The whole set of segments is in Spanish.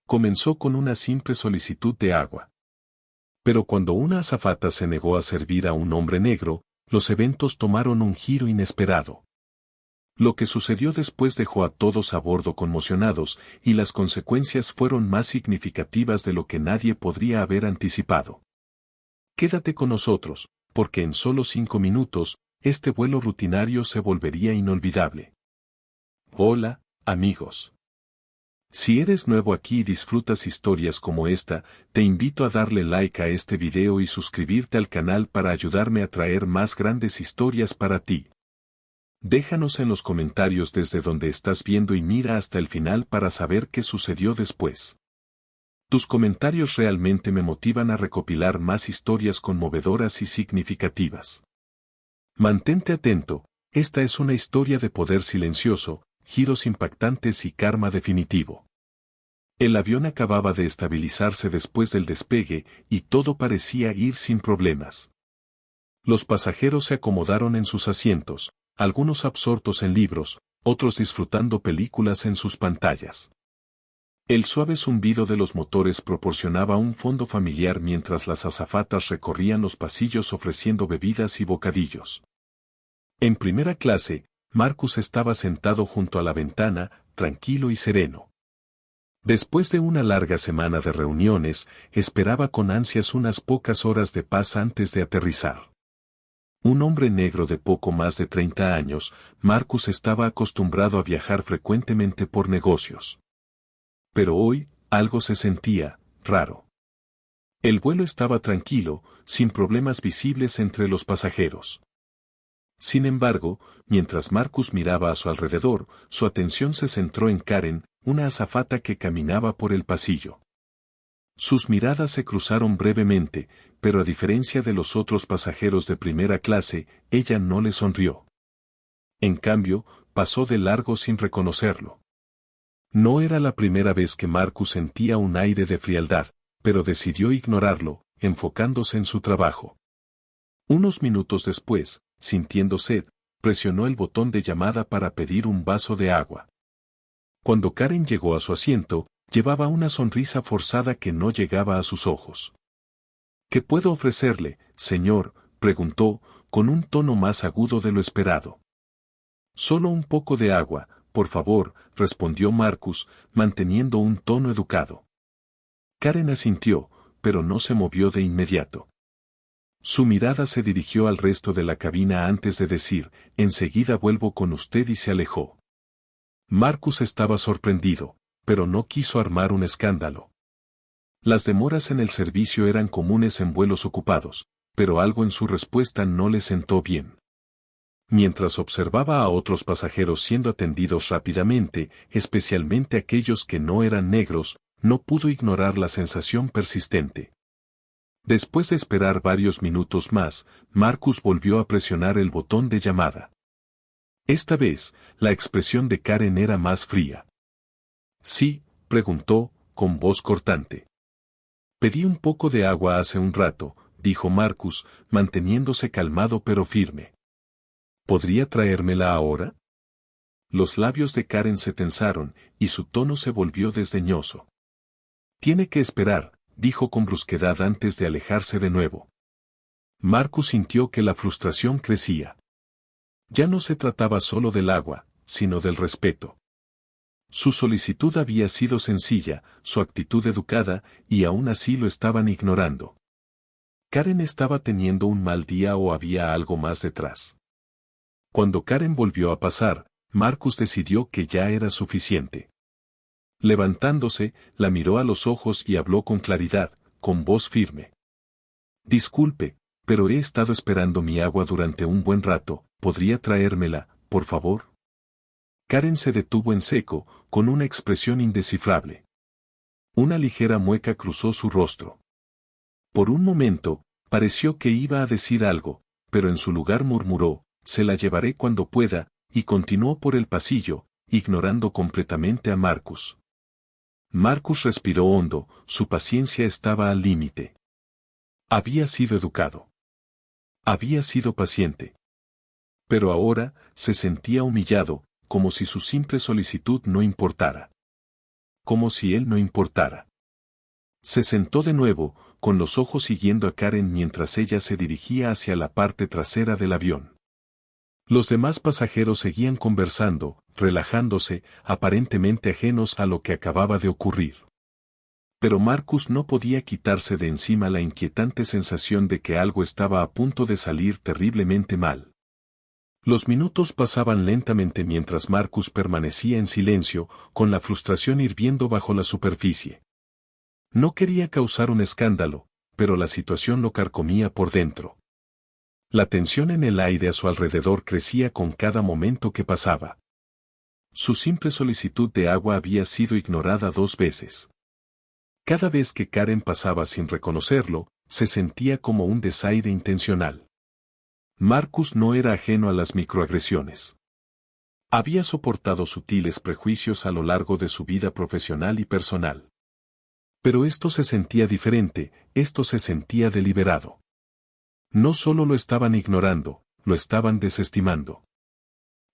Comenzó con una simple solicitud de agua. Pero cuando una azafata se negó a servir a un hombre negro, los eventos tomaron un giro inesperado. Lo que sucedió después dejó a todos a bordo conmocionados, y las consecuencias fueron más significativas de lo que nadie podría haber anticipado. Quédate con nosotros, porque en solo 5 minutos, este vuelo rutinario se volvería inolvidable. Hola, amigos. Si eres nuevo aquí y disfrutas historias como esta, te invito a darle like a este video y suscribirte al canal para ayudarme a traer más grandes historias para ti. Déjanos en los comentarios desde donde estás viendo y mira hasta el final para saber qué sucedió después. Tus comentarios realmente me motivan a recopilar más historias conmovedoras y significativas. Mantente atento, esta es una historia de poder silencioso, giros impactantes y karma definitivo. El avión acababa de estabilizarse después del despegue y todo parecía ir sin problemas. Los pasajeros se acomodaron en sus asientos, algunos absortos en libros, otros disfrutando películas en sus pantallas. El suave zumbido de los motores proporcionaba un fondo familiar mientras las azafatas recorrían los pasillos ofreciendo bebidas y bocadillos. En primera clase, Marcus estaba sentado junto a la ventana, tranquilo y sereno. Después de una larga semana de reuniones, esperaba con ansias unas pocas horas de paz antes de aterrizar. Un hombre negro de poco más de 30 años, Marcus estaba acostumbrado a viajar frecuentemente por negocios. Pero hoy, algo se sentía raro. El vuelo estaba tranquilo, sin problemas visibles entre los pasajeros. Sin embargo, mientras Marcus miraba a su alrededor, su atención se centró en Karen, una azafata que caminaba por el pasillo. Sus miradas se cruzaron brevemente, pero a diferencia de los otros pasajeros de primera clase, ella no le sonrió. En cambio, pasó de largo sin reconocerlo. No era la primera vez que Marcus sentía un aire de frialdad, pero decidió ignorarlo, enfocándose en su trabajo. Unos minutos después, sintiendo sed, presionó el botón de llamada para pedir un vaso de agua. Cuando Karen llegó a su asiento, llevaba una sonrisa forzada que no llegaba a sus ojos. ¿Qué puedo ofrecerle, señor?, preguntó, con un tono más agudo de lo esperado. Solo un poco de agua, por favor, respondió Marcus, manteniendo un tono educado. Karen asintió, pero no se movió de inmediato. Su mirada se dirigió al resto de la cabina antes de decir, enseguida vuelvo con usted y se alejó. Marcus estaba sorprendido, pero no quiso armar un escándalo. Las demoras en el servicio eran comunes en vuelos ocupados, pero algo en su respuesta no le sentó bien. Mientras observaba a otros pasajeros siendo atendidos rápidamente, especialmente aquellos que no eran negros, no pudo ignorar la sensación persistente. Después de esperar varios minutos más, Marcus volvió a presionar el botón de llamada. Esta vez, la expresión de Karen era más fría. ¿Sí?, preguntó, con voz cortante. Pedí un poco de agua hace un rato, dijo Marcus, manteniéndose calmado pero firme. ¿Podría traérmela ahora? Los labios de Karen se tensaron, y su tono se volvió desdeñoso. Tiene que esperar, dijo con brusquedad antes de alejarse de nuevo. Marcus sintió que la frustración crecía. Ya no se trataba solo del agua, sino del respeto. Su solicitud había sido sencilla, su actitud educada, y aún así lo estaban ignorando. ¿Karen estaba teniendo un mal día o había algo más detrás? Cuando Karen volvió a pasar, Marcus decidió que ya era suficiente. Levantándose, la miró a los ojos y habló con claridad, con voz firme. Disculpe, pero he estado esperando mi agua durante un buen rato, ¿podría traérmela, por favor? Karen se detuvo en seco, con una expresión indescifrable. Una ligera mueca cruzó su rostro. Por un momento, pareció que iba a decir algo, pero en su lugar murmuró, se la llevaré cuando pueda, y continuó por el pasillo, ignorando completamente a Marcus. Marcus respiró hondo, su paciencia estaba al límite. Había sido educado. Había sido paciente. Pero ahora, se sentía humillado, como si su simple solicitud no importara. como si él no importara. Se sentó de nuevo, con los ojos siguiendo a Karen mientras ella se dirigía hacia la parte trasera del avión. Los demás pasajeros seguían conversando, relajándose, aparentemente ajenos a lo que acababa de ocurrir. Pero Marcus no podía quitarse de encima la inquietante sensación de que algo estaba a punto de salir terriblemente mal. Los minutos pasaban lentamente mientras Marcus permanecía en silencio, con la frustración hirviendo bajo la superficie. No quería causar un escándalo, pero la situación lo carcomía por dentro. La tensión en el aire a su alrededor crecía con cada momento que pasaba. Su simple solicitud de agua había sido ignorada 2 veces. Cada vez que Karen pasaba sin reconocerlo, se sentía como un desaire intencional. Marcus no era ajeno a las microagresiones. Había soportado sutiles prejuicios a lo largo de su vida profesional y personal. Pero esto se sentía diferente, esto se sentía deliberado. No solo lo estaban ignorando, lo estaban desestimando.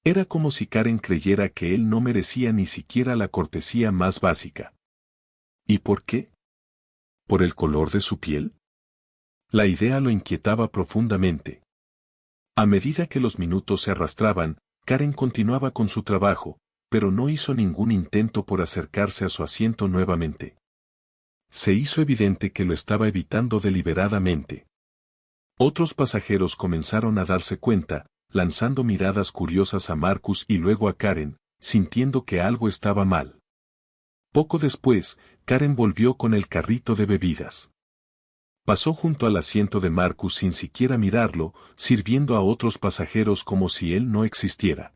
Era como si Karen creyera que él no merecía ni siquiera la cortesía más básica. ¿Y por qué? ¿Por el color de su piel? La idea lo inquietaba profundamente. A medida que los minutos se arrastraban, Karen continuaba con su trabajo, pero no hizo ningún intento por acercarse a su asiento nuevamente. Se hizo evidente que lo estaba evitando deliberadamente. Otros pasajeros comenzaron a darse cuenta, lanzando miradas curiosas a Marcus y luego a Karen, sintiendo que algo estaba mal. Poco después, Karen volvió con el carrito de bebidas. Pasó junto al asiento de Marcus sin siquiera mirarlo, sirviendo a otros pasajeros como si él no existiera.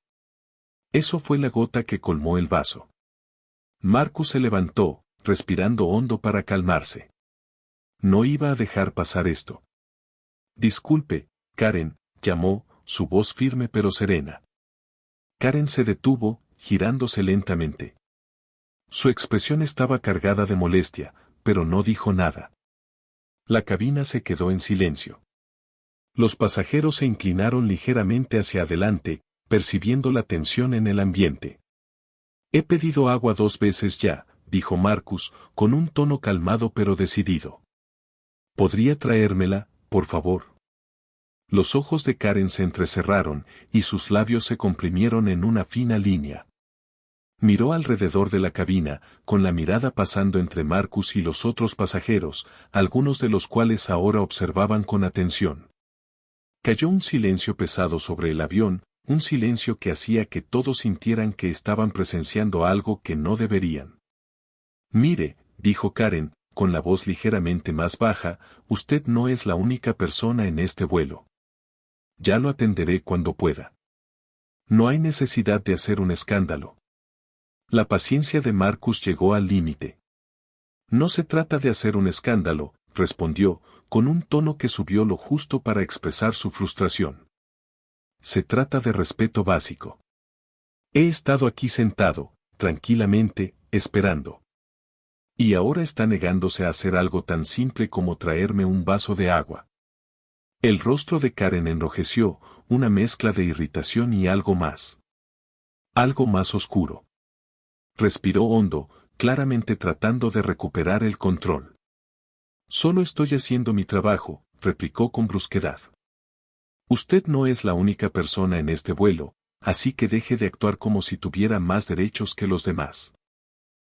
Eso fue la gota que colmó el vaso. Marcus se levantó, respirando hondo para calmarse. No iba a dejar pasar esto. Disculpe, Karen, llamó, su voz firme pero serena. Karen se detuvo, girándose lentamente. Su expresión estaba cargada de molestia, pero no dijo nada. La cabina se quedó en silencio. Los pasajeros se inclinaron ligeramente hacia adelante, percibiendo la tensión en el ambiente. He pedido agua 2 veces ya, dijo Marcus, con un tono calmado pero decidido. ¿Podría traérmela, por favor? Los ojos de Karen se entrecerraron, y sus labios se comprimieron en una fina línea. Miró alrededor de la cabina, con la mirada pasando entre Marcus y los otros pasajeros, algunos de los cuales ahora observaban con atención. Cayó un silencio pesado sobre el avión, un silencio que hacía que todos sintieran que estaban presenciando algo que no deberían. Mire, dijo Karen, con la voz ligeramente más baja, usted no es la única persona en este vuelo. Ya lo atenderé cuando pueda. No hay necesidad de hacer un escándalo. La paciencia de Marcus llegó al límite. No se trata de hacer un escándalo, respondió, con un tono que subió lo justo para expresar su frustración. Se trata de respeto básico. He estado aquí sentado, tranquilamente, esperando. Y ahora está negándose a hacer algo tan simple como traerme un vaso de agua. El rostro de Karen enrojeció, una mezcla de irritación y algo más. Algo más oscuro. Respiró hondo, claramente tratando de recuperar el control. Solo estoy haciendo mi trabajo, replicó con brusquedad. Usted no es la única persona en este vuelo, así que deje de actuar como si tuviera más derechos que los demás.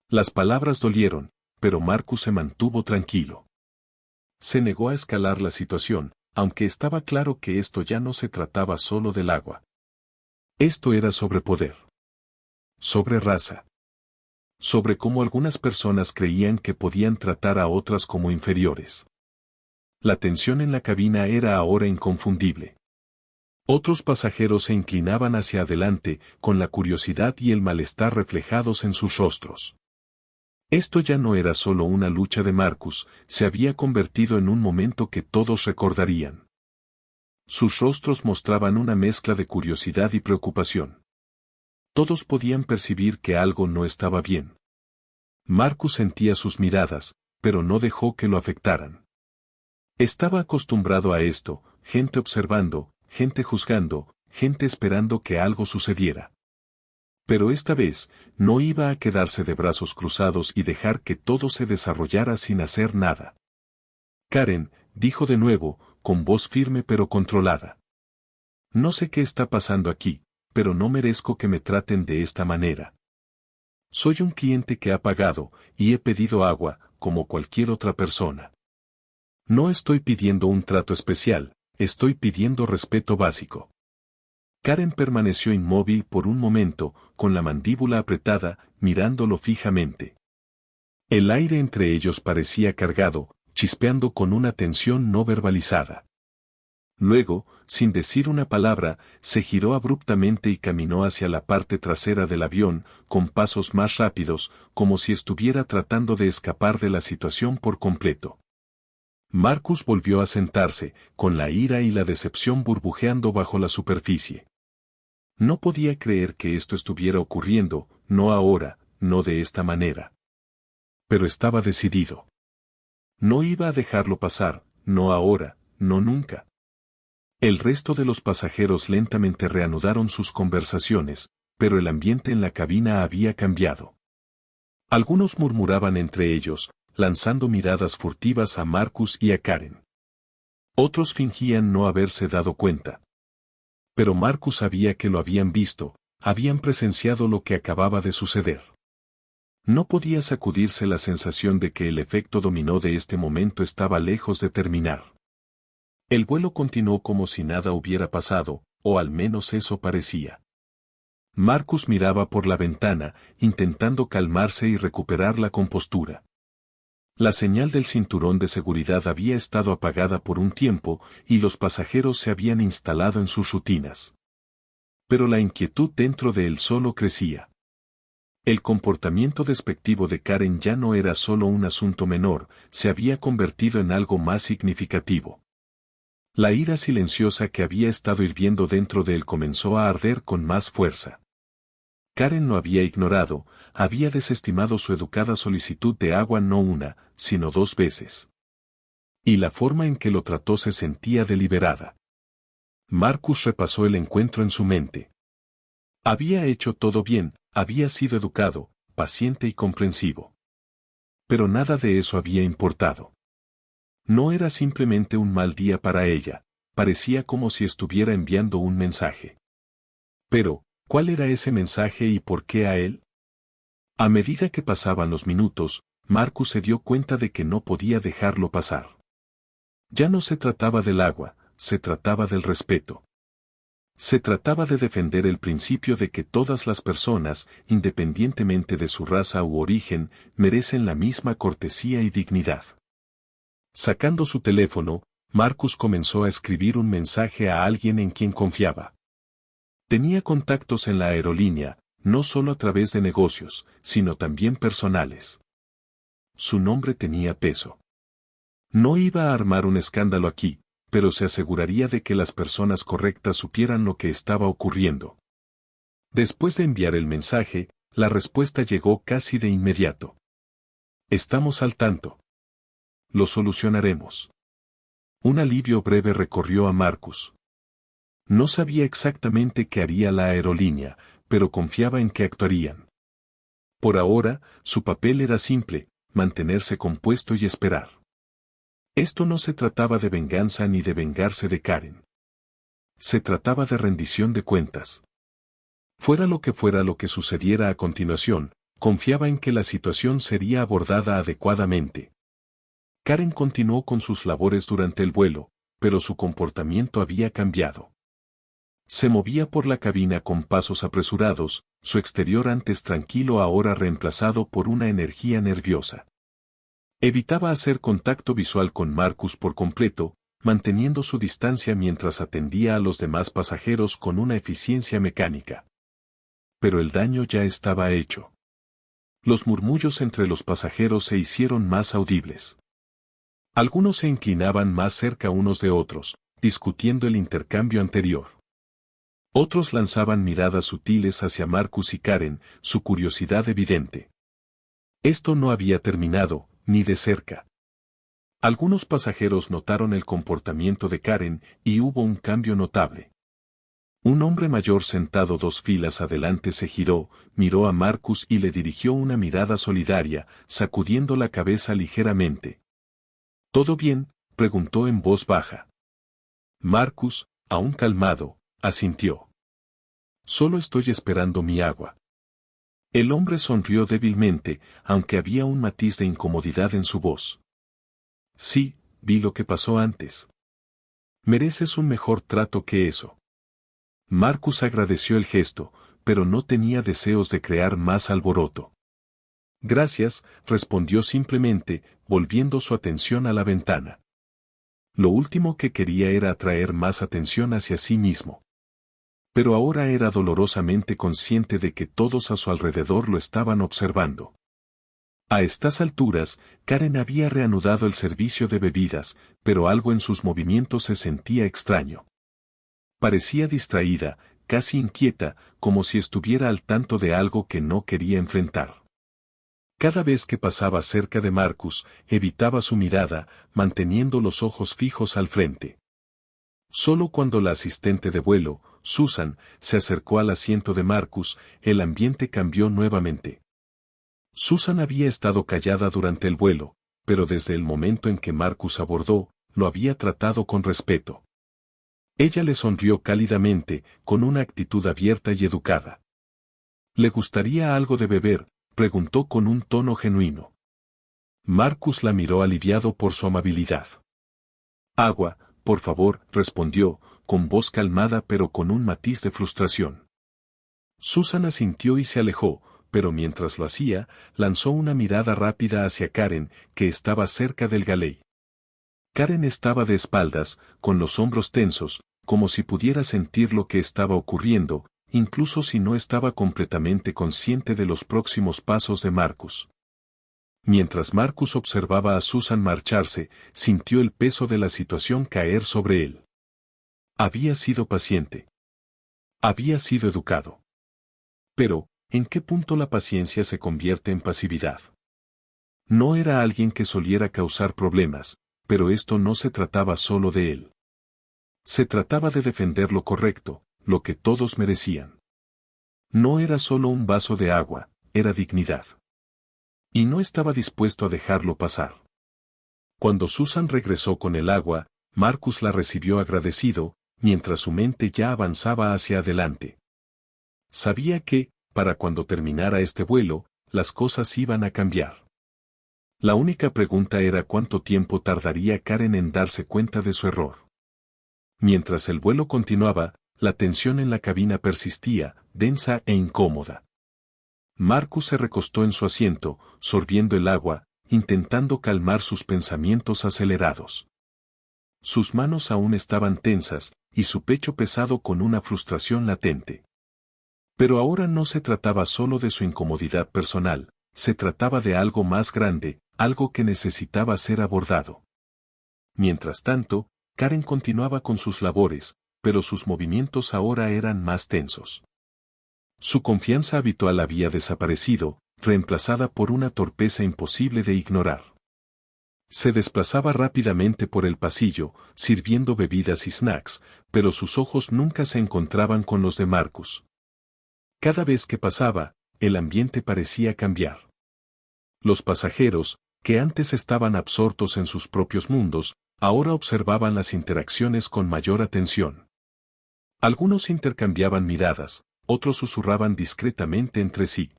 Las palabras dolieron, pero Marcus se mantuvo tranquilo. Se negó a escalar la situación, aunque estaba claro que esto ya no se trataba solo del agua. Esto era sobre poder. Sobre raza. Sobre cómo algunas personas creían que podían tratar a otras como inferiores. La tensión en la cabina era ahora inconfundible. Otros pasajeros se inclinaban hacia adelante, con la curiosidad y el malestar reflejados en sus rostros. Esto ya no era solo una lucha de Marcus, se había convertido en un momento que todos recordarían. Sus rostros mostraban una mezcla de curiosidad y preocupación. Todos podían percibir que algo no estaba bien. Marcus sentía sus miradas, pero no dejó que lo afectaran. Estaba acostumbrado a esto, gente observando, gente juzgando, gente esperando que algo sucediera. Pero esta vez, no iba a quedarse de brazos cruzados y dejar que todo se desarrollara sin hacer nada. Karen, dijo de nuevo, con voz firme pero controlada. No sé qué está pasando aquí, pero no merezco que me traten de esta manera. Soy un cliente que ha pagado, y he pedido agua, como cualquier otra persona. No estoy pidiendo un trato especial, estoy pidiendo respeto básico. Karen permaneció inmóvil por un momento, con la mandíbula apretada, mirándolo fijamente. El aire entre ellos parecía cargado, chispeando con una tensión no verbalizada. Luego, sin decir una palabra, se giró abruptamente y caminó hacia la parte trasera del avión, con pasos más rápidos, como si estuviera tratando de escapar de la situación por completo. Marcus volvió a sentarse, con la ira y la decepción burbujeando bajo la superficie. No podía creer que esto estuviera ocurriendo, no ahora, no de esta manera. Pero estaba decidido. No iba a dejarlo pasar, no ahora, no nunca. El resto de los pasajeros lentamente reanudaron sus conversaciones, pero el ambiente en la cabina había cambiado. Algunos murmuraban entre ellos, lanzando miradas furtivas a Marcus y a Karen. Otros fingían no haberse dado cuenta. Pero Marcus sabía que lo habían visto, habían presenciado lo que acababa de suceder. No podía sacudirse la sensación de que el efecto dominó de este momento estaba lejos de terminar. El vuelo continuó como si nada hubiera pasado, o al menos eso parecía. Marcus miraba por la ventana, intentando calmarse y recuperar la compostura. La señal del cinturón de seguridad había estado apagada por un tiempo, y los pasajeros se habían instalado en sus rutinas. Pero la inquietud dentro de él solo crecía. El comportamiento despectivo de Karen ya no era solo un asunto menor, se había convertido en algo más significativo. La ira silenciosa que había estado hirviendo dentro de él comenzó a arder con más fuerza. Karen lo había ignorado, había desestimado su educada solicitud de agua no una, sino 2 veces. Y la forma en que lo trató se sentía deliberada. Marcus repasó el encuentro en su mente. Había hecho todo bien, había sido educado, paciente y comprensivo. Pero nada de eso había importado. No era simplemente un mal día para ella, parecía como si estuviera enviando un mensaje. Pero, ¿cuál era ese mensaje y por qué a él? A medida que pasaban los minutos, Marcus se dio cuenta de que no podía dejarlo pasar. Ya no se trataba del agua, se trataba del respeto. Se trataba de defender el principio de que todas las personas, independientemente de su raza u origen, merecen la misma cortesía y dignidad. Sacando su teléfono, Marcus comenzó a escribir un mensaje a alguien en quien confiaba. Tenía contactos en la aerolínea, no solo a través de negocios, sino también personales. Su nombre tenía peso. No iba a armar un escándalo aquí, pero se aseguraría de que las personas correctas supieran lo que estaba ocurriendo. Después de enviar el mensaje, la respuesta llegó casi de inmediato. Estamos al tanto. Lo solucionaremos. Un alivio breve recorrió a Marcus. No sabía exactamente qué haría la aerolínea, pero confiaba en que actuarían. Por ahora, su papel era simple, mantenerse compuesto y esperar. Esto no se trataba de venganza ni de vengarse de Karen. Se trataba de rendición de cuentas. Fuera lo que sucediera a continuación, confiaba en que la situación sería abordada adecuadamente. Karen continuó con sus labores durante el vuelo, pero su comportamiento había cambiado. Se movía por la cabina con pasos apresurados, su exterior antes tranquilo ahora reemplazado por una energía nerviosa. Evitaba hacer contacto visual con Marcus por completo, manteniendo su distancia mientras atendía a los demás pasajeros con una eficiencia mecánica. Pero el daño ya estaba hecho. Los murmullos entre los pasajeros se hicieron más audibles. Algunos se inclinaban más cerca unos de otros, discutiendo el intercambio anterior. Otros lanzaban miradas sutiles hacia Marcus y Karen, su curiosidad evidente. Esto no había terminado, ni de cerca. Algunos pasajeros notaron el comportamiento de Karen y hubo un cambio notable. Un hombre mayor sentado 2 filas adelante se giró, miró a Marcus y le dirigió una mirada solidaria, sacudiendo la cabeza ligeramente. ¿Todo bien?, preguntó en voz baja. Marcus, aún calmado, asintió. Solo estoy esperando mi agua. El hombre sonrió débilmente, aunque había un matiz de incomodidad en su voz. Sí, vi lo que pasó antes. Mereces un mejor trato que eso. Marcus agradeció el gesto, pero no tenía deseos de crear más alboroto. Gracias, respondió simplemente, volviendo su atención a la ventana. Lo último que quería era atraer más atención hacia sí mismo. Pero ahora era dolorosamente consciente de que todos a su alrededor lo estaban observando. A estas alturas, Karen había reanudado el servicio de bebidas, pero algo en sus movimientos se sentía extraño. Parecía distraída, casi inquieta, como si estuviera al tanto de algo que no quería enfrentar. Cada vez que pasaba cerca de Marcus, evitaba su mirada, manteniendo los ojos fijos al frente. Solo cuando la asistente de vuelo, Susan, se acercó al asiento de Marcus, el ambiente cambió nuevamente. Susan había estado callada durante el vuelo, pero desde el momento en que Marcus abordó, lo había tratado con respeto. Ella le sonrió cálidamente, con una actitud abierta y educada. ¿Le gustaría algo de beber?, preguntó con un tono genuino. Marcus la miró aliviado por su amabilidad. Agua, por favor, respondió, con voz calmada pero con un matiz de frustración. Susan asintió y se alejó, pero mientras lo hacía, lanzó una mirada rápida hacia Karen, que estaba cerca del galey. Karen estaba de espaldas, con los hombros tensos, como si pudiera sentir lo que estaba ocurriendo, incluso si no estaba completamente consciente de los próximos pasos de Marcus. Mientras Marcus observaba a Susan marcharse, sintió el peso de la situación caer sobre él. Había sido paciente. Había sido educado. Pero, ¿en qué punto la paciencia se convierte en pasividad? No era alguien que soliera causar problemas, pero esto no se trataba solo de él. Se trataba de defender lo correcto, lo que todos merecían. No era solo un vaso de agua, era dignidad. Y no estaba dispuesto a dejarlo pasar. Cuando Susan regresó con el agua, Marcus la recibió agradecido, mientras su mente ya avanzaba hacia adelante. Sabía que, para cuando terminara este vuelo, las cosas iban a cambiar. La única pregunta era cuánto tiempo tardaría Karen en darse cuenta de su error. Mientras el vuelo continuaba, la tensión en la cabina persistía, densa e incómoda. Marcus se recostó en su asiento, sorbiendo el agua, intentando calmar sus pensamientos acelerados. Sus manos aún estaban tensas, y su pecho pesado con una frustración latente. Pero ahora no se trataba solo de su incomodidad personal, se trataba de algo más grande, algo que necesitaba ser abordado. Mientras tanto, Karen continuaba con sus labores, pero sus movimientos ahora eran más tensos. Su confianza habitual había desaparecido, reemplazada por una torpeza imposible de ignorar. Se desplazaba rápidamente por el pasillo, sirviendo bebidas y snacks, pero sus ojos nunca se encontraban con los de Marcus. Cada vez que pasaba, el ambiente parecía cambiar. Los pasajeros, que antes estaban absortos en sus propios mundos, ahora observaban las interacciones con mayor atención. Algunos intercambiaban miradas, otros susurraban discretamente entre sí.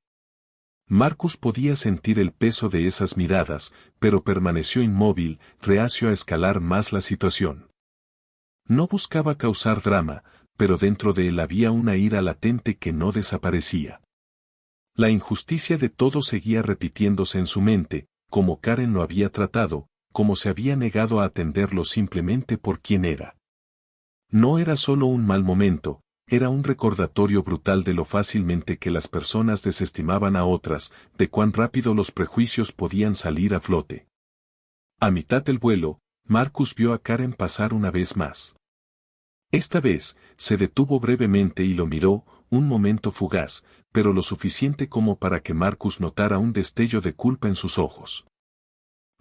Marcus podía sentir el peso de esas miradas, pero permaneció inmóvil, reacio a escalar más la situación. No buscaba causar drama, pero dentro de él había una ira latente que no desaparecía. La injusticia de todo seguía repitiéndose en su mente, como Karen lo había tratado, como se había negado a atenderlo simplemente por quien era. No era solo un mal momento, era un recordatorio brutal de lo fácilmente que las personas desestimaban a otras, de cuán rápido los prejuicios podían salir a flote. A mitad del vuelo, Marcus vio a Karen pasar una vez más. Esta vez, se detuvo brevemente y lo miró, un momento fugaz, pero lo suficiente como para que Marcus notara un destello de culpa en sus ojos.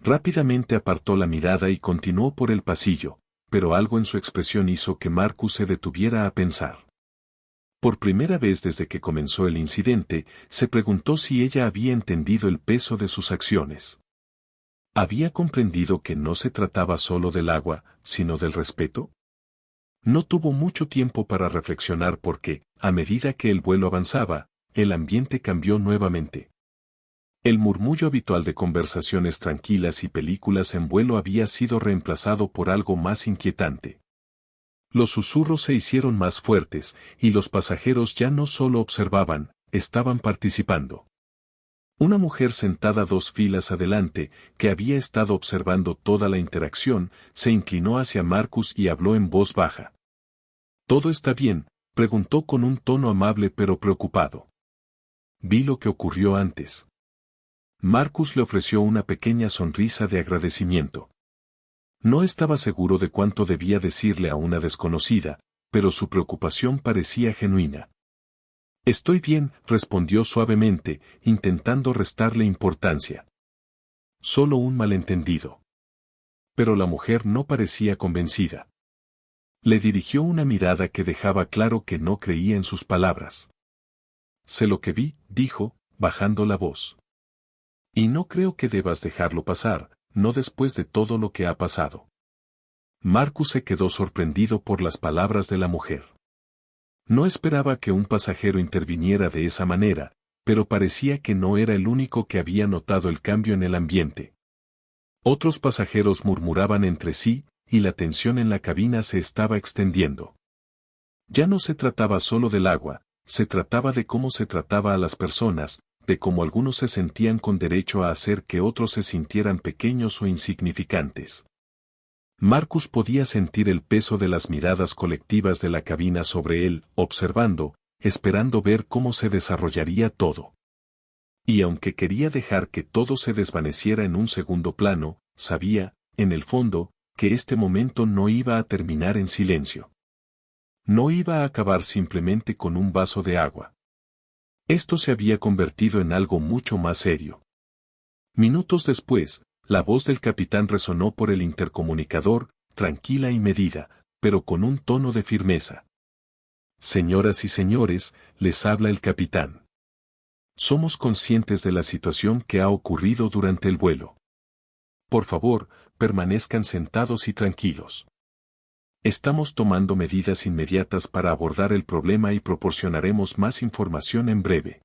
Rápidamente apartó la mirada y continuó por el pasillo, pero algo en su expresión hizo que Marcus se detuviera a pensar. Por primera vez desde que comenzó el incidente, se preguntó si ella había entendido el peso de sus acciones. ¿Había comprendido que no se trataba solo del agua, sino del respeto? No tuvo mucho tiempo para reflexionar porque, a medida que el vuelo avanzaba, el ambiente cambió nuevamente. El murmullo habitual de conversaciones tranquilas y películas en vuelo había sido reemplazado por algo más inquietante. Los susurros se hicieron más fuertes, y los pasajeros ya no solo observaban, estaban participando. Una mujer sentada 2 filas adelante, que había estado observando toda la interacción, se inclinó hacia Marcus y habló en voz baja. ¿Todo está bien?, preguntó con un tono amable pero preocupado. Vi lo que ocurrió antes. Marcus le ofreció una pequeña sonrisa de agradecimiento. No estaba seguro de cuánto debía decirle a una desconocida, pero su preocupación parecía genuina. Estoy bien, respondió suavemente, intentando restarle importancia. Solo un malentendido. Pero la mujer no parecía convencida. Le dirigió una mirada que dejaba claro que no creía en sus palabras. Sé lo que vi, dijo, bajando la voz. Y no creo que debas dejarlo pasar, no después de todo lo que ha pasado. Marcus se quedó sorprendido por las palabras de la mujer. No esperaba que un pasajero interviniera de esa manera, pero parecía que no era el único que había notado el cambio en el ambiente. Otros pasajeros murmuraban entre sí, y la tensión en la cabina se estaba extendiendo. Ya no se trataba solo del agua, se trataba de cómo se trataba a las personas, de cómo algunos se sentían con derecho a hacer que otros se sintieran pequeños o insignificantes. Marcus podía sentir el peso de las miradas colectivas de la cabina sobre él, observando, esperando ver cómo se desarrollaría todo. Y aunque quería dejar que todo se desvaneciera en un segundo plano, sabía, en el fondo, que este momento no iba a terminar en silencio. No iba a acabar simplemente con un vaso de agua. Esto se había convertido en algo mucho más serio. Minutos después, la voz del capitán resonó por el intercomunicador, tranquila y medida, pero con un tono de firmeza. Señoras y señores, les habla el capitán. Somos conscientes de la situación que ha ocurrido durante el vuelo. Por favor, permanezcan sentados y tranquilos. Estamos tomando medidas inmediatas para abordar el problema y proporcionaremos más información en breve.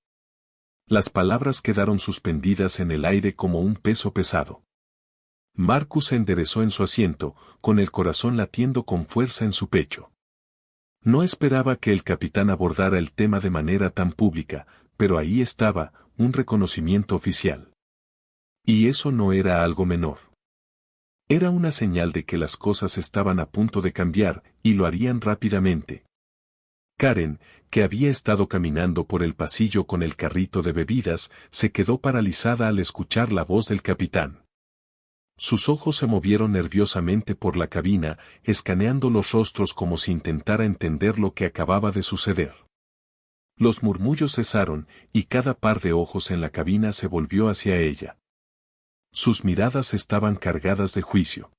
Las palabras quedaron suspendidas en el aire como un peso pesado. Marcus se enderezó en su asiento, con el corazón latiendo con fuerza en su pecho. No esperaba que el capitán abordara el tema de manera tan pública, pero ahí estaba, un reconocimiento oficial. Y eso no era algo menor. Era una señal de que las cosas estaban a punto de cambiar, y lo harían rápidamente. Karen, que había estado caminando por el pasillo con el carrito de bebidas, se quedó paralizada al escuchar la voz del capitán. Sus ojos se movieron nerviosamente por la cabina, escaneando los rostros como si intentara entender lo que acababa de suceder. Los murmullos cesaron, y cada par de ojos en la cabina se volvió hacia ella. Sus miradas estaban cargadas de juicio.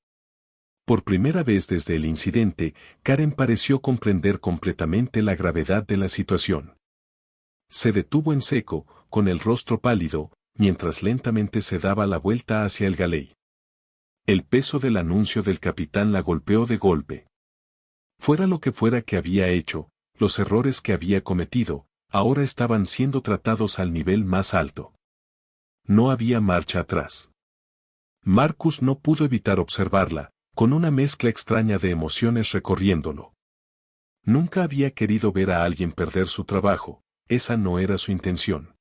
Por primera vez desde el incidente, Karen pareció comprender completamente la gravedad de la situación. Se detuvo en seco, con el rostro pálido, mientras lentamente se daba la vuelta hacia el galey. El peso del anuncio del capitán la golpeó de golpe. Fuera lo que fuera que había hecho, los errores que había cometido, ahora estaban siendo tratados al nivel más alto. No había marcha atrás. Marcus no pudo evitar observarla, con una mezcla extraña de emociones recorriéndolo. Nunca había querido ver a alguien perder su trabajo, esa no era su intención.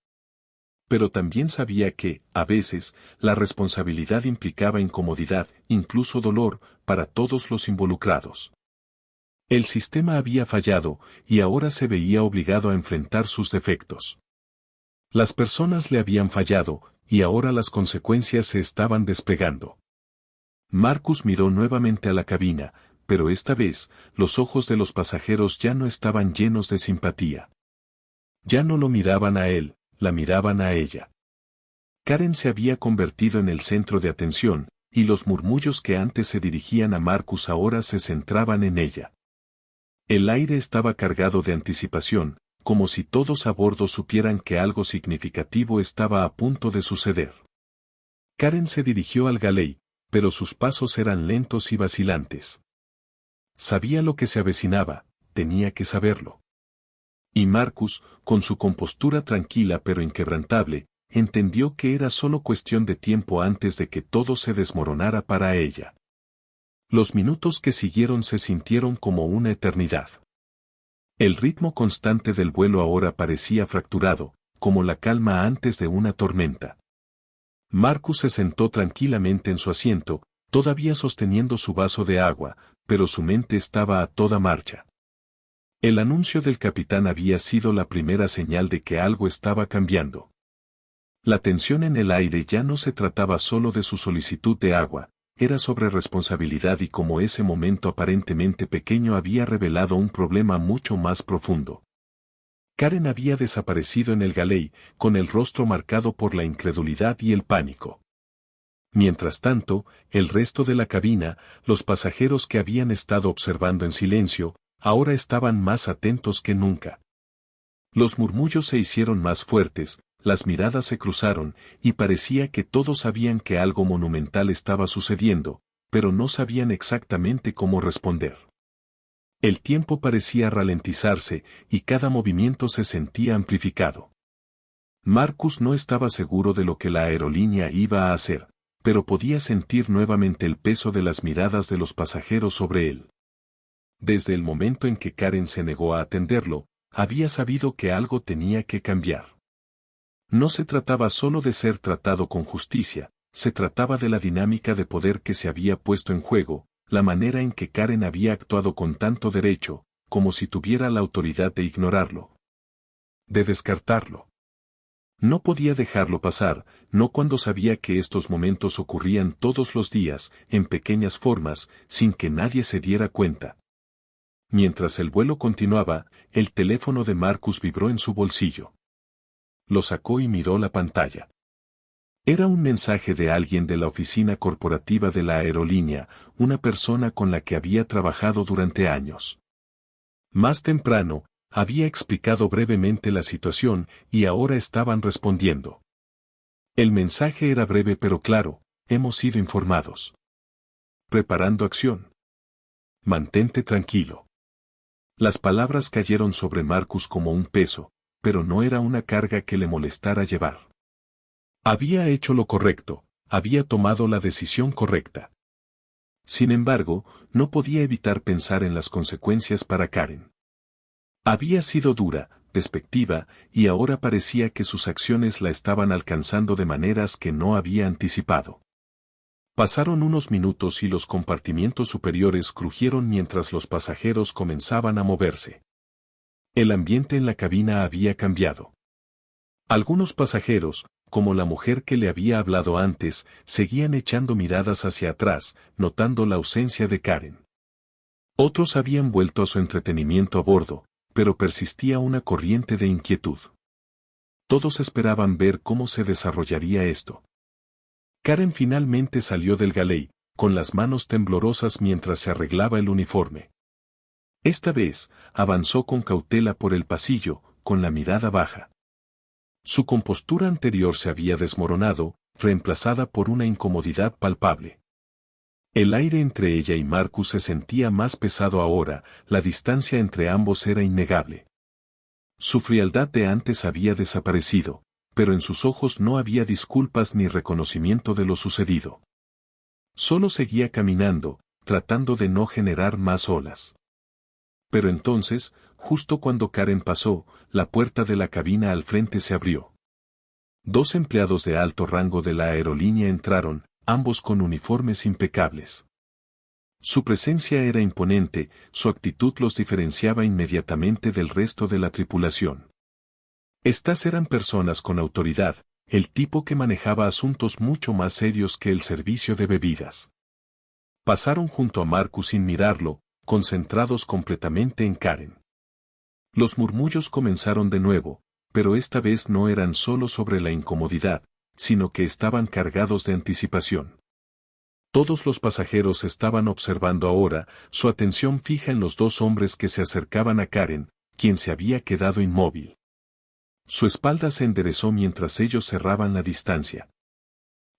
Pero también sabía que, a veces, la responsabilidad implicaba incomodidad, incluso dolor, para todos los involucrados. El sistema había fallado, y ahora se veía obligado a enfrentar sus defectos. Las personas le habían fallado, y ahora las consecuencias se estaban despegando. Marcus miró nuevamente a la cabina, pero esta vez, los ojos de los pasajeros ya no estaban llenos de simpatía. Ya no lo miraban a él, la miraban a ella. Karen se había convertido en el centro de atención, y los murmullos que antes se dirigían a Marcus ahora se centraban en ella. El aire estaba cargado de anticipación, como si todos a bordo supieran que algo significativo estaba a punto de suceder. Karen se dirigió al galey, pero sus pasos eran lentos y vacilantes. Sabía lo que se avecinaba, tenía que saberlo. Y Marcus, con su compostura tranquila pero inquebrantable, entendió que era solo cuestión de tiempo antes de que todo se desmoronara para ella. Los minutos que siguieron se sintieron como una eternidad. El ritmo constante del vuelo ahora parecía fracturado, como la calma antes de una tormenta. Marcus se sentó tranquilamente en su asiento, todavía sosteniendo su vaso de agua, pero su mente estaba a toda marcha. El anuncio del capitán había sido la primera señal de que algo estaba cambiando. La tensión en el aire ya no se trataba solo de su solicitud de agua, era sobre responsabilidad y como ese momento aparentemente pequeño había revelado un problema mucho más profundo. Karen había desaparecido en el galey, con el rostro marcado por la incredulidad y el pánico. Mientras tanto, el resto de la cabina, los pasajeros que habían estado observando en silencio, ahora estaban más atentos que nunca. Los murmullos se hicieron más fuertes, las miradas se cruzaron, y parecía que todos sabían que algo monumental estaba sucediendo, pero no sabían exactamente cómo responder. El tiempo parecía ralentizarse, y cada movimiento se sentía amplificado. Marcus no estaba seguro de lo que la aerolínea iba a hacer, pero podía sentir nuevamente el peso de las miradas de los pasajeros sobre él. Desde el momento en que Karen se negó a atenderlo, había sabido que algo tenía que cambiar. No se trataba solo de ser tratado con justicia, se trataba de la dinámica de poder que se había puesto en juego, la manera en que Karen había actuado con tanto derecho, como si tuviera la autoridad de ignorarlo. De descartarlo. No podía dejarlo pasar, no cuando sabía que estos momentos ocurrían todos los días, en pequeñas formas, sin que nadie se diera cuenta. Mientras el vuelo continuaba, el teléfono de Marcus vibró en su bolsillo. Lo sacó y miró la pantalla. Era un mensaje de alguien de la oficina corporativa de la aerolínea, una persona con la que había trabajado durante años. Más temprano, había explicado brevemente la situación y ahora estaban respondiendo. El mensaje era breve pero claro: hemos sido informados. Preparando acción. Mantente tranquilo. Las palabras cayeron sobre Marcus como un peso, pero no era una carga que le molestara llevar. Había hecho lo correcto, había tomado la decisión correcta. Sin embargo, no podía evitar pensar en las consecuencias para Karen. Había sido dura, despectiva, y ahora parecía que sus acciones la estaban alcanzando de maneras que no había anticipado. Pasaron unos minutos y los compartimientos superiores crujieron mientras los pasajeros comenzaban a moverse. El ambiente en la cabina había cambiado. Algunos pasajeros, como la mujer que le había hablado antes, seguían echando miradas hacia atrás, notando la ausencia de Karen. Otros habían vuelto a su entretenimiento a bordo, pero persistía una corriente de inquietud. Todos esperaban ver cómo se desarrollaría esto. Karen finalmente salió del galey, con las manos temblorosas mientras se arreglaba el uniforme. Esta vez, avanzó con cautela por el pasillo, con la mirada baja. Su compostura anterior se había desmoronado, reemplazada por una incomodidad palpable. El aire entre ella y Marcus se sentía más pesado ahora, la distancia entre ambos era innegable. Su frialdad de antes había desaparecido, pero en sus ojos no había disculpas ni reconocimiento de lo sucedido. Solo seguía caminando, tratando de no generar más olas. Pero entonces, justo cuando Karen pasó, la puerta de la cabina al frente se abrió. 2 empleados de alto rango de la aerolínea entraron, ambos con uniformes impecables. Su presencia era imponente, su actitud los diferenciaba inmediatamente del resto de la tripulación. Estas eran personas con autoridad, el tipo que manejaba asuntos mucho más serios que el servicio de bebidas. Pasaron junto a Marcus sin mirarlo, concentrados completamente en Karen. Los murmullos comenzaron de nuevo, pero esta vez no eran solo sobre la incomodidad, sino que estaban cargados de anticipación. Todos los pasajeros estaban observando ahora, su atención fija en los dos hombres que se acercaban a Karen, quien se había quedado inmóvil. Su espalda se enderezó mientras ellos cerraban la distancia.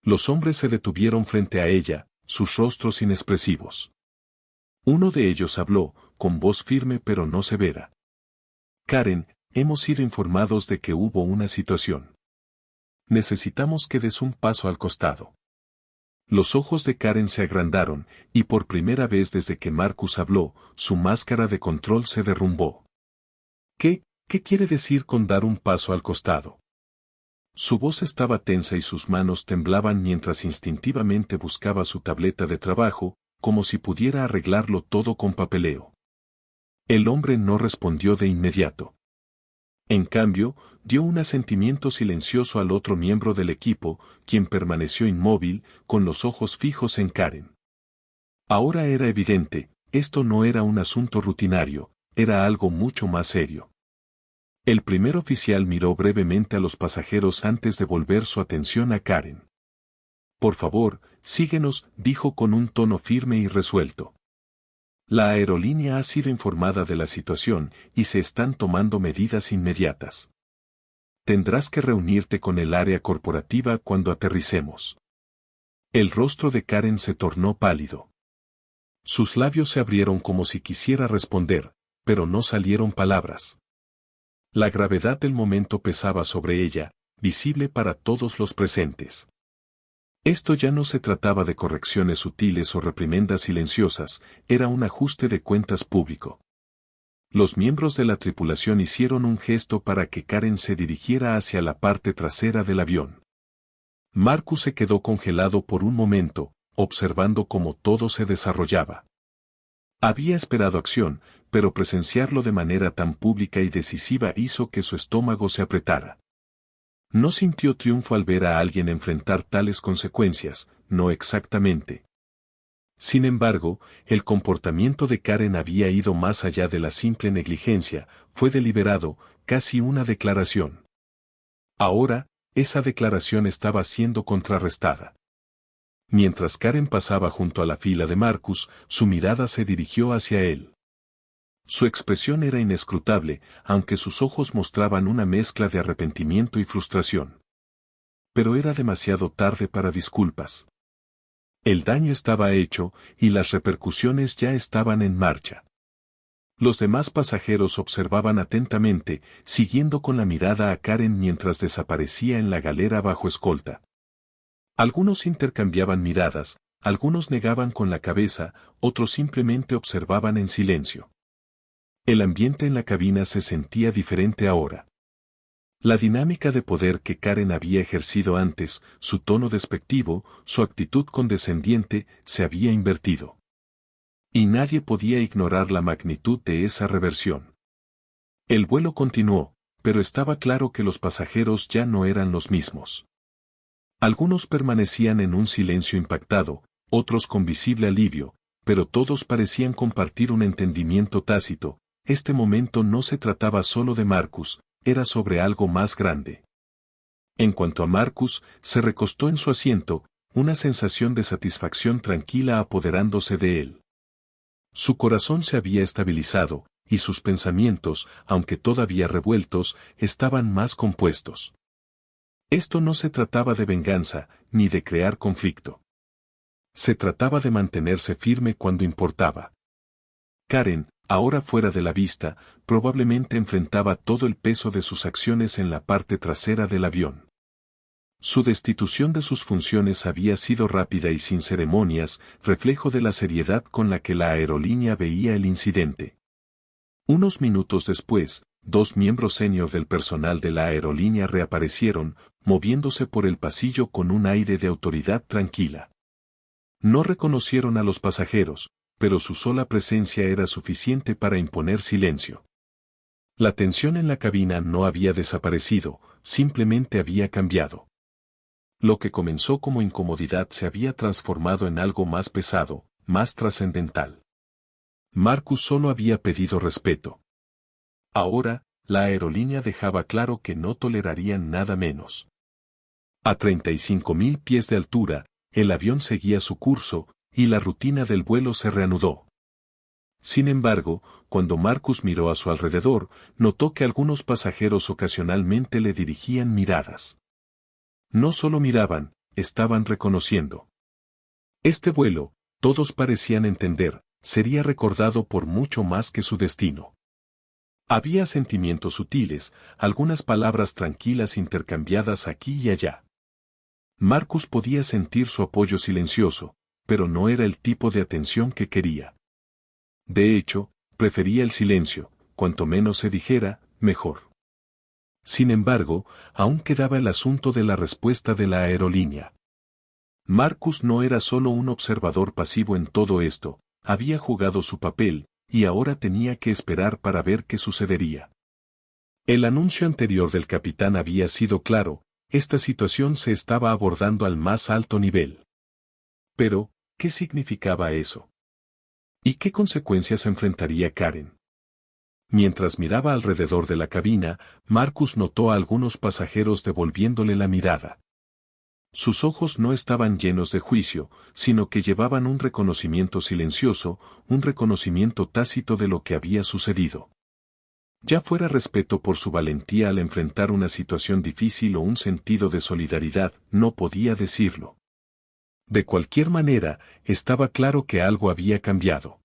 Los hombres se detuvieron frente a ella, sus rostros inexpresivos. Uno de ellos habló, con voz firme pero no severa. Karen, hemos sido informados de que hubo una situación. Necesitamos que des un paso al costado. Los ojos de Karen se agrandaron, y por primera vez desde que Marcus habló, su máscara de control se derrumbó. ¿Qué quiere decir con dar un paso al costado? Su voz estaba tensa y sus manos temblaban mientras instintivamente buscaba su tableta de trabajo, como si pudiera arreglarlo todo con papeleo. El hombre no respondió de inmediato. En cambio, dio un asentimiento silencioso al otro miembro del equipo, quien permaneció inmóvil, con los ojos fijos en Karen. Ahora era evidente, esto no era un asunto rutinario, era algo mucho más serio. El primer oficial miró brevemente a los pasajeros antes de volver su atención a Karen. Por favor, síguenos, dijo con un tono firme y resuelto. La aerolínea ha sido informada de la situación y se están tomando medidas inmediatas. Tendrás que reunirte con el área corporativa cuando aterricemos. El rostro de Karen se tornó pálido. Sus labios se abrieron como si quisiera responder, pero no salieron palabras. La gravedad del momento pesaba sobre ella, visible para todos los presentes. Esto ya no se trataba de correcciones sutiles o reprimendas silenciosas, era un ajuste de cuentas público. Los miembros de la tripulación hicieron un gesto para que Karen se dirigiera hacia la parte trasera del avión. Marcus se quedó congelado por un momento, observando cómo todo se desarrollaba. Había esperado acción, pero presenciarlo de manera tan pública y decisiva hizo que su estómago se apretara. No sintió triunfo al ver a alguien enfrentar tales consecuencias, no exactamente. Sin embargo, el comportamiento de Karen había ido más allá de la simple negligencia, fue deliberado, casi una declaración. Ahora, esa declaración estaba siendo contrarrestada. Mientras Karen pasaba junto a la fila de Marcus, su mirada se dirigió hacia él. Su expresión era inescrutable, aunque sus ojos mostraban una mezcla de arrepentimiento y frustración. Pero era demasiado tarde para disculpas. El daño estaba hecho, y las repercusiones ya estaban en marcha. Los demás pasajeros observaban atentamente, siguiendo con la mirada a Karen mientras desaparecía en la galera bajo escolta. Algunos intercambiaban miradas, algunos negaban con la cabeza, otros simplemente observaban en silencio. El ambiente en la cabina se sentía diferente ahora. La dinámica de poder que Karen había ejercido antes, su tono despectivo, su actitud condescendiente, se había invertido. Y nadie podía ignorar la magnitud de esa reversión. El vuelo continuó, pero estaba claro que los pasajeros ya no eran los mismos. Algunos permanecían en un silencio impactado, otros con visible alivio, pero todos parecían compartir un entendimiento tácito. Este momento no se trataba solo de Marcus, era sobre algo más grande. En cuanto a Marcus, se recostó en su asiento, una sensación de satisfacción tranquila apoderándose de él. Su corazón se había estabilizado, y sus pensamientos, aunque todavía revueltos, estaban más compuestos. Esto no se trataba de venganza, ni de crear conflicto. Se trataba de mantenerse firme cuando importaba. Karen, ahora fuera de la vista, probablemente enfrentaba todo el peso de sus acciones en la parte trasera del avión. Su destitución de sus funciones había sido rápida y sin ceremonias, reflejo de la seriedad con la que la aerolínea veía el incidente. Unos minutos después, dos miembros senior del personal de la aerolínea reaparecieron, moviéndose por el pasillo con un aire de autoridad tranquila. No reconocieron a los pasajeros, pero su sola presencia era suficiente para imponer silencio. La tensión en la cabina no había desaparecido, simplemente había cambiado. Lo que comenzó como incomodidad se había transformado en algo más pesado, más trascendental. Marcus solo había pedido respeto. Ahora, la aerolínea dejaba claro que no tolerarían nada menos. A 35.000 pies de altura, el avión seguía su curso, y la rutina del vuelo se reanudó. Sin embargo, cuando Marcus miró a su alrededor, notó que algunos pasajeros ocasionalmente le dirigían miradas. No solo miraban, estaban reconociendo. Este vuelo, todos parecían entender, sería recordado por mucho más que su destino. Había sentimientos sutiles, algunas palabras tranquilas intercambiadas aquí y allá. Marcus podía sentir su apoyo silencioso, pero no era el tipo de atención que quería. De hecho, prefería el silencio, cuanto menos se dijera, mejor. Sin embargo, aún quedaba el asunto de la respuesta de la aerolínea. Marcus no era solo un observador pasivo en todo esto, había jugado su papel, y ahora tenía que esperar para ver qué sucedería. El anuncio anterior del capitán había sido claro, esta situación se estaba abordando al más alto nivel. Pero, ¿qué significaba eso? ¿Y qué consecuencias enfrentaría Karen? Mientras miraba alrededor de la cabina, Marcus notó a algunos pasajeros devolviéndole la mirada. Sus ojos no estaban llenos de juicio, sino que llevaban un reconocimiento silencioso, un reconocimiento tácito de lo que había sucedido. Ya fuera respeto por su valentía al enfrentar una situación difícil o un sentido de solidaridad, no podía decirlo. De cualquier manera, estaba claro que algo había cambiado.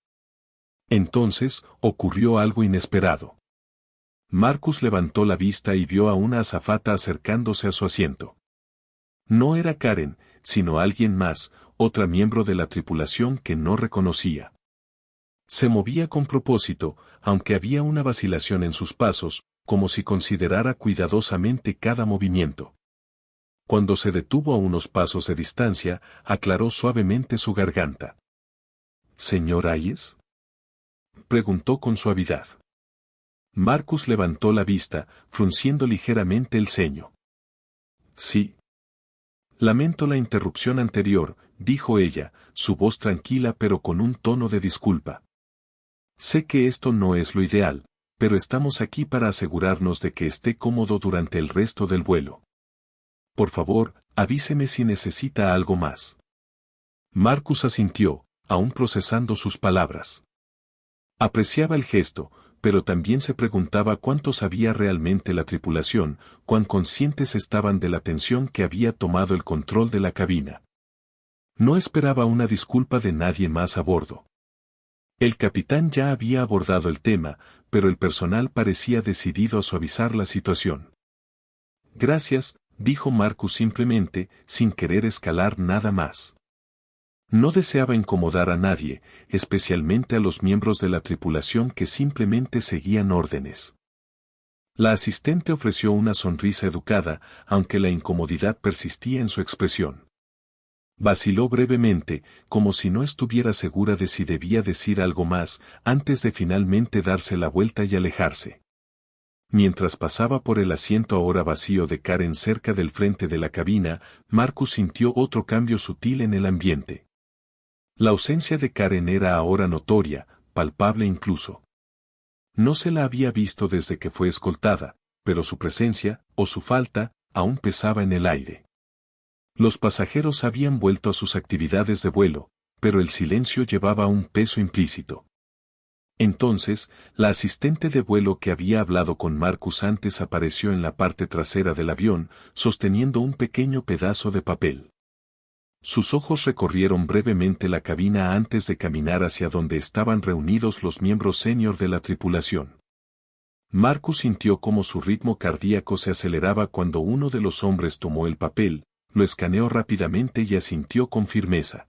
Entonces, ocurrió algo inesperado. Marcus levantó la vista y vio a una azafata acercándose a su asiento. No era Karen, sino alguien más, otra miembro de la tripulación que no reconocía. Se movía con propósito, aunque había una vacilación en sus pasos, como si considerara cuidadosamente cada movimiento. Cuando se detuvo a unos pasos de distancia, aclaró suavemente su garganta. ¿Señor Hayes? Preguntó con suavidad. Marcus levantó la vista, frunciendo ligeramente el ceño. Sí. Lamento la interrupción anterior, dijo ella, su voz tranquila pero con un tono de disculpa. Sé que esto no es lo ideal, pero estamos aquí para asegurarnos de que esté cómodo durante el resto del vuelo. Por favor, avíseme si necesita algo más. Marcus asintió, aún procesando sus palabras. Apreciaba el gesto, pero también se preguntaba cuánto sabía realmente la tripulación, cuán conscientes estaban de la tensión que había tomado el control de la cabina. No esperaba una disculpa de nadie más a bordo. El capitán ya había abordado el tema, pero el personal parecía decidido a suavizar la situación. Gracias, dijo Marcus simplemente, sin querer escalar nada más. No deseaba incomodar a nadie, especialmente a los miembros de la tripulación que simplemente seguían órdenes. La asistente ofreció una sonrisa educada, aunque la incomodidad persistía en su expresión. Vaciló brevemente, como si no estuviera segura de si debía decir algo más, antes de finalmente darse la vuelta y alejarse. Mientras pasaba por el asiento ahora vacío de Karen cerca del frente de la cabina, Marcus sintió otro cambio sutil en el ambiente. La ausencia de Karen era ahora notoria, palpable incluso. No se la había visto desde que fue escoltada, pero su presencia, o su falta, aún pesaba en el aire. Los pasajeros habían vuelto a sus actividades de vuelo, pero el silencio llevaba un peso implícito. Entonces, la asistente de vuelo que había hablado con Marcus antes apareció en la parte trasera del avión, sosteniendo un pequeño pedazo de papel. Sus ojos recorrieron brevemente la cabina antes de caminar hacia donde estaban reunidos los miembros senior de la tripulación. Marcus sintió cómo su ritmo cardíaco se aceleraba cuando uno de los hombres tomó el papel, lo escaneó rápidamente y asintió con firmeza.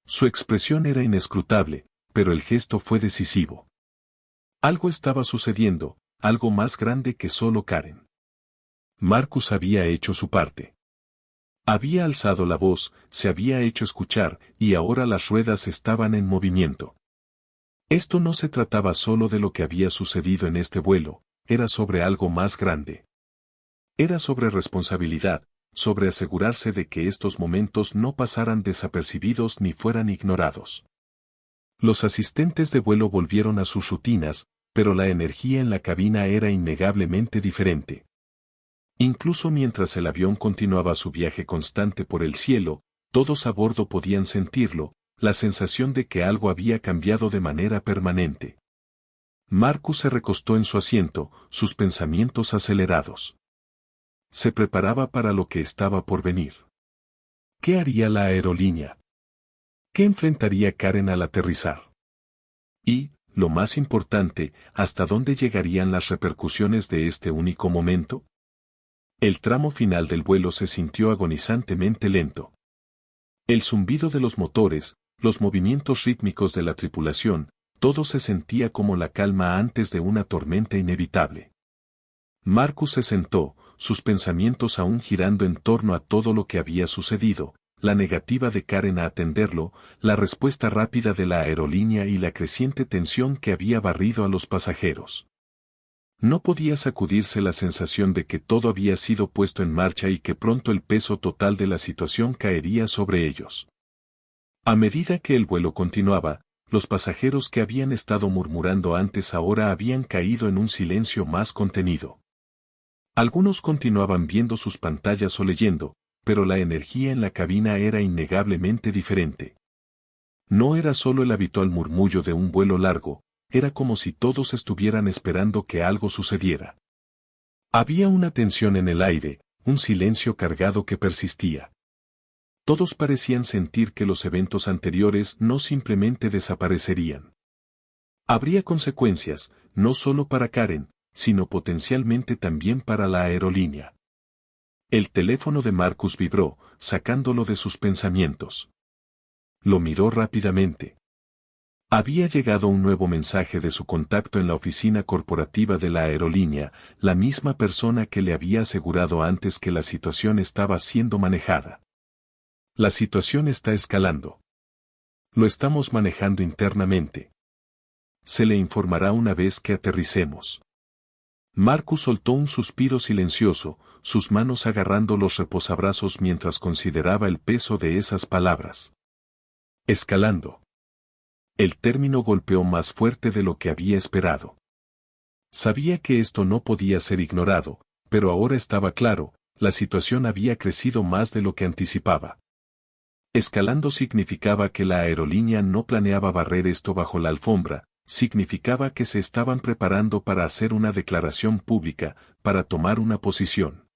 Su expresión era inescrutable, pero el gesto fue decisivo. Algo estaba sucediendo, algo más grande que solo Karen. Marcus había hecho su parte. Había alzado la voz, se había hecho escuchar, y ahora las ruedas estaban en movimiento. Esto no se trataba solo de lo que había sucedido en este vuelo, era sobre algo más grande. Era sobre responsabilidad, sobre asegurarse de que estos momentos no pasaran desapercibidos ni fueran ignorados. Los asistentes de vuelo volvieron a sus rutinas, pero la energía en la cabina era innegablemente diferente. Incluso mientras el avión continuaba su viaje constante por el cielo, todos a bordo podían sentirlo, la sensación de que algo había cambiado de manera permanente. Marcus se recostó en su asiento, sus pensamientos acelerados. Se preparaba para lo que estaba por venir. ¿Qué haría la aerolínea? ¿Qué enfrentaría Karen al aterrizar? Y, lo más importante, ¿hasta dónde llegarían las repercusiones de este único momento? El tramo final del vuelo se sintió agonizantemente lento. El zumbido de los motores, los movimientos rítmicos de la tripulación, todo se sentía como la calma antes de una tormenta inevitable. Marcus se sentó, sus pensamientos aún girando en torno a todo lo que había sucedido, la negativa de Karen a atenderlo, la respuesta rápida de la aerolínea y la creciente tensión que había barrido a los pasajeros. No podía sacudirse la sensación de que todo había sido puesto en marcha y que pronto el peso total de la situación caería sobre ellos. A medida que el vuelo continuaba, los pasajeros que habían estado murmurando antes ahora habían caído en un silencio más contenido. Algunos continuaban viendo sus pantallas o leyendo, pero la energía en la cabina era innegablemente diferente. No era solo el habitual murmullo de un vuelo largo, era como si todos estuvieran esperando que algo sucediera. Había una tensión en el aire, un silencio cargado que persistía. Todos parecían sentir que los eventos anteriores no simplemente desaparecerían. Habría consecuencias, no solo para Karen, sino potencialmente también para la aerolínea. El teléfono de Marcus vibró, sacándolo de sus pensamientos. Lo miró rápidamente. Había llegado un nuevo mensaje de su contacto en la oficina corporativa de la aerolínea, la misma persona que le había asegurado antes que la situación estaba siendo manejada. La situación está escalando. Lo estamos manejando internamente. Se le informará una vez que aterricemos. Marcus soltó un suspiro silencioso, sus manos agarrando los reposabrazos mientras consideraba el peso de esas palabras. Escalando. El término golpeó más fuerte de lo que había esperado. Sabía que esto no podía ser ignorado, pero ahora estaba claro, la situación había crecido más de lo que anticipaba. Escalando significaba que la aerolínea no planeaba barrer esto bajo la alfombra, significaba que se estaban preparando para hacer una declaración pública, para tomar una posición.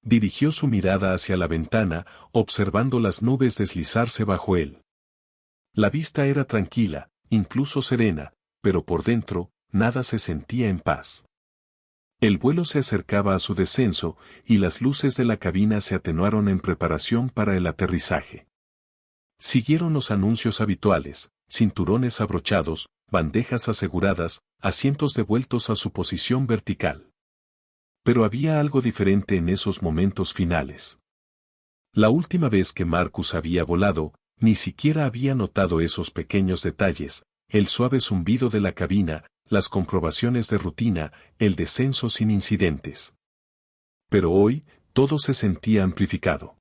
Dirigió su mirada hacia la ventana, observando las nubes deslizarse bajo él. La vista era tranquila, incluso serena, pero por dentro, nada se sentía en paz. El vuelo se acercaba a su descenso, y las luces de la cabina se atenuaron en preparación para el aterrizaje. Siguieron los anuncios habituales, cinturones abrochados, bandejas aseguradas, asientos devueltos a su posición vertical. Pero había algo diferente en esos momentos finales. La última vez que Marcus había volado, ni siquiera había notado esos pequeños detalles, el suave zumbido de la cabina, las comprobaciones de rutina, el descenso sin incidentes. Pero hoy, todo se sentía amplificado.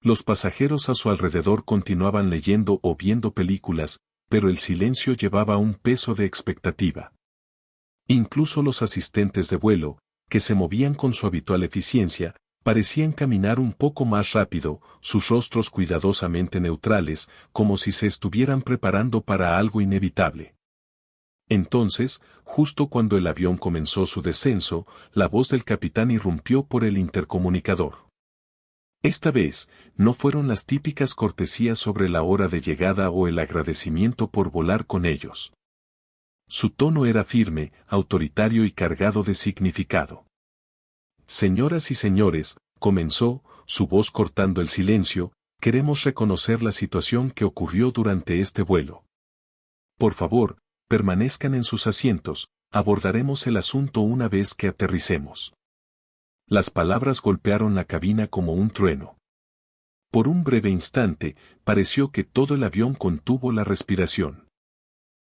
Los pasajeros a su alrededor continuaban leyendo o viendo películas, pero el silencio llevaba un peso de expectativa. Incluso los asistentes de vuelo, que se movían con su habitual eficiencia, parecían caminar un poco más rápido, sus rostros cuidadosamente neutrales, como si se estuvieran preparando para algo inevitable. Entonces, justo cuando el avión comenzó su descenso, la voz del capitán irrumpió por el intercomunicador. Esta vez, no fueron las típicas cortesías sobre la hora de llegada o el agradecimiento por volar con ellos. Su tono era firme, autoritario y cargado de significado. Señoras y señores, comenzó, su voz cortando el silencio, queremos reconocer la situación que ocurrió durante este vuelo. Por favor, permanezcan en sus asientos, abordaremos el asunto una vez que aterricemos. Las palabras golpearon la cabina como un trueno. Por un breve instante, pareció que todo el avión contuvo la respiración.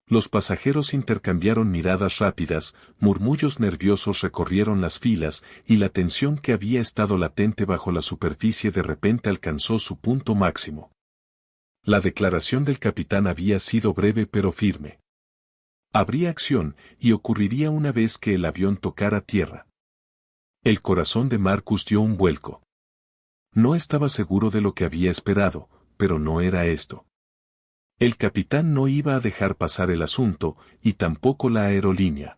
Los pasajeros intercambiaron miradas rápidas, murmullos nerviosos recorrieron las filas, y la tensión que había estado latente bajo la superficie de repente alcanzó su punto máximo. La declaración del capitán había sido breve pero firme. Habría acción, y ocurriría una vez que el avión tocara tierra. El corazón de Marcus dio un vuelco. No estaba seguro de lo que había esperado, pero no era esto. El capitán no iba a dejar pasar el asunto, y tampoco la aerolínea.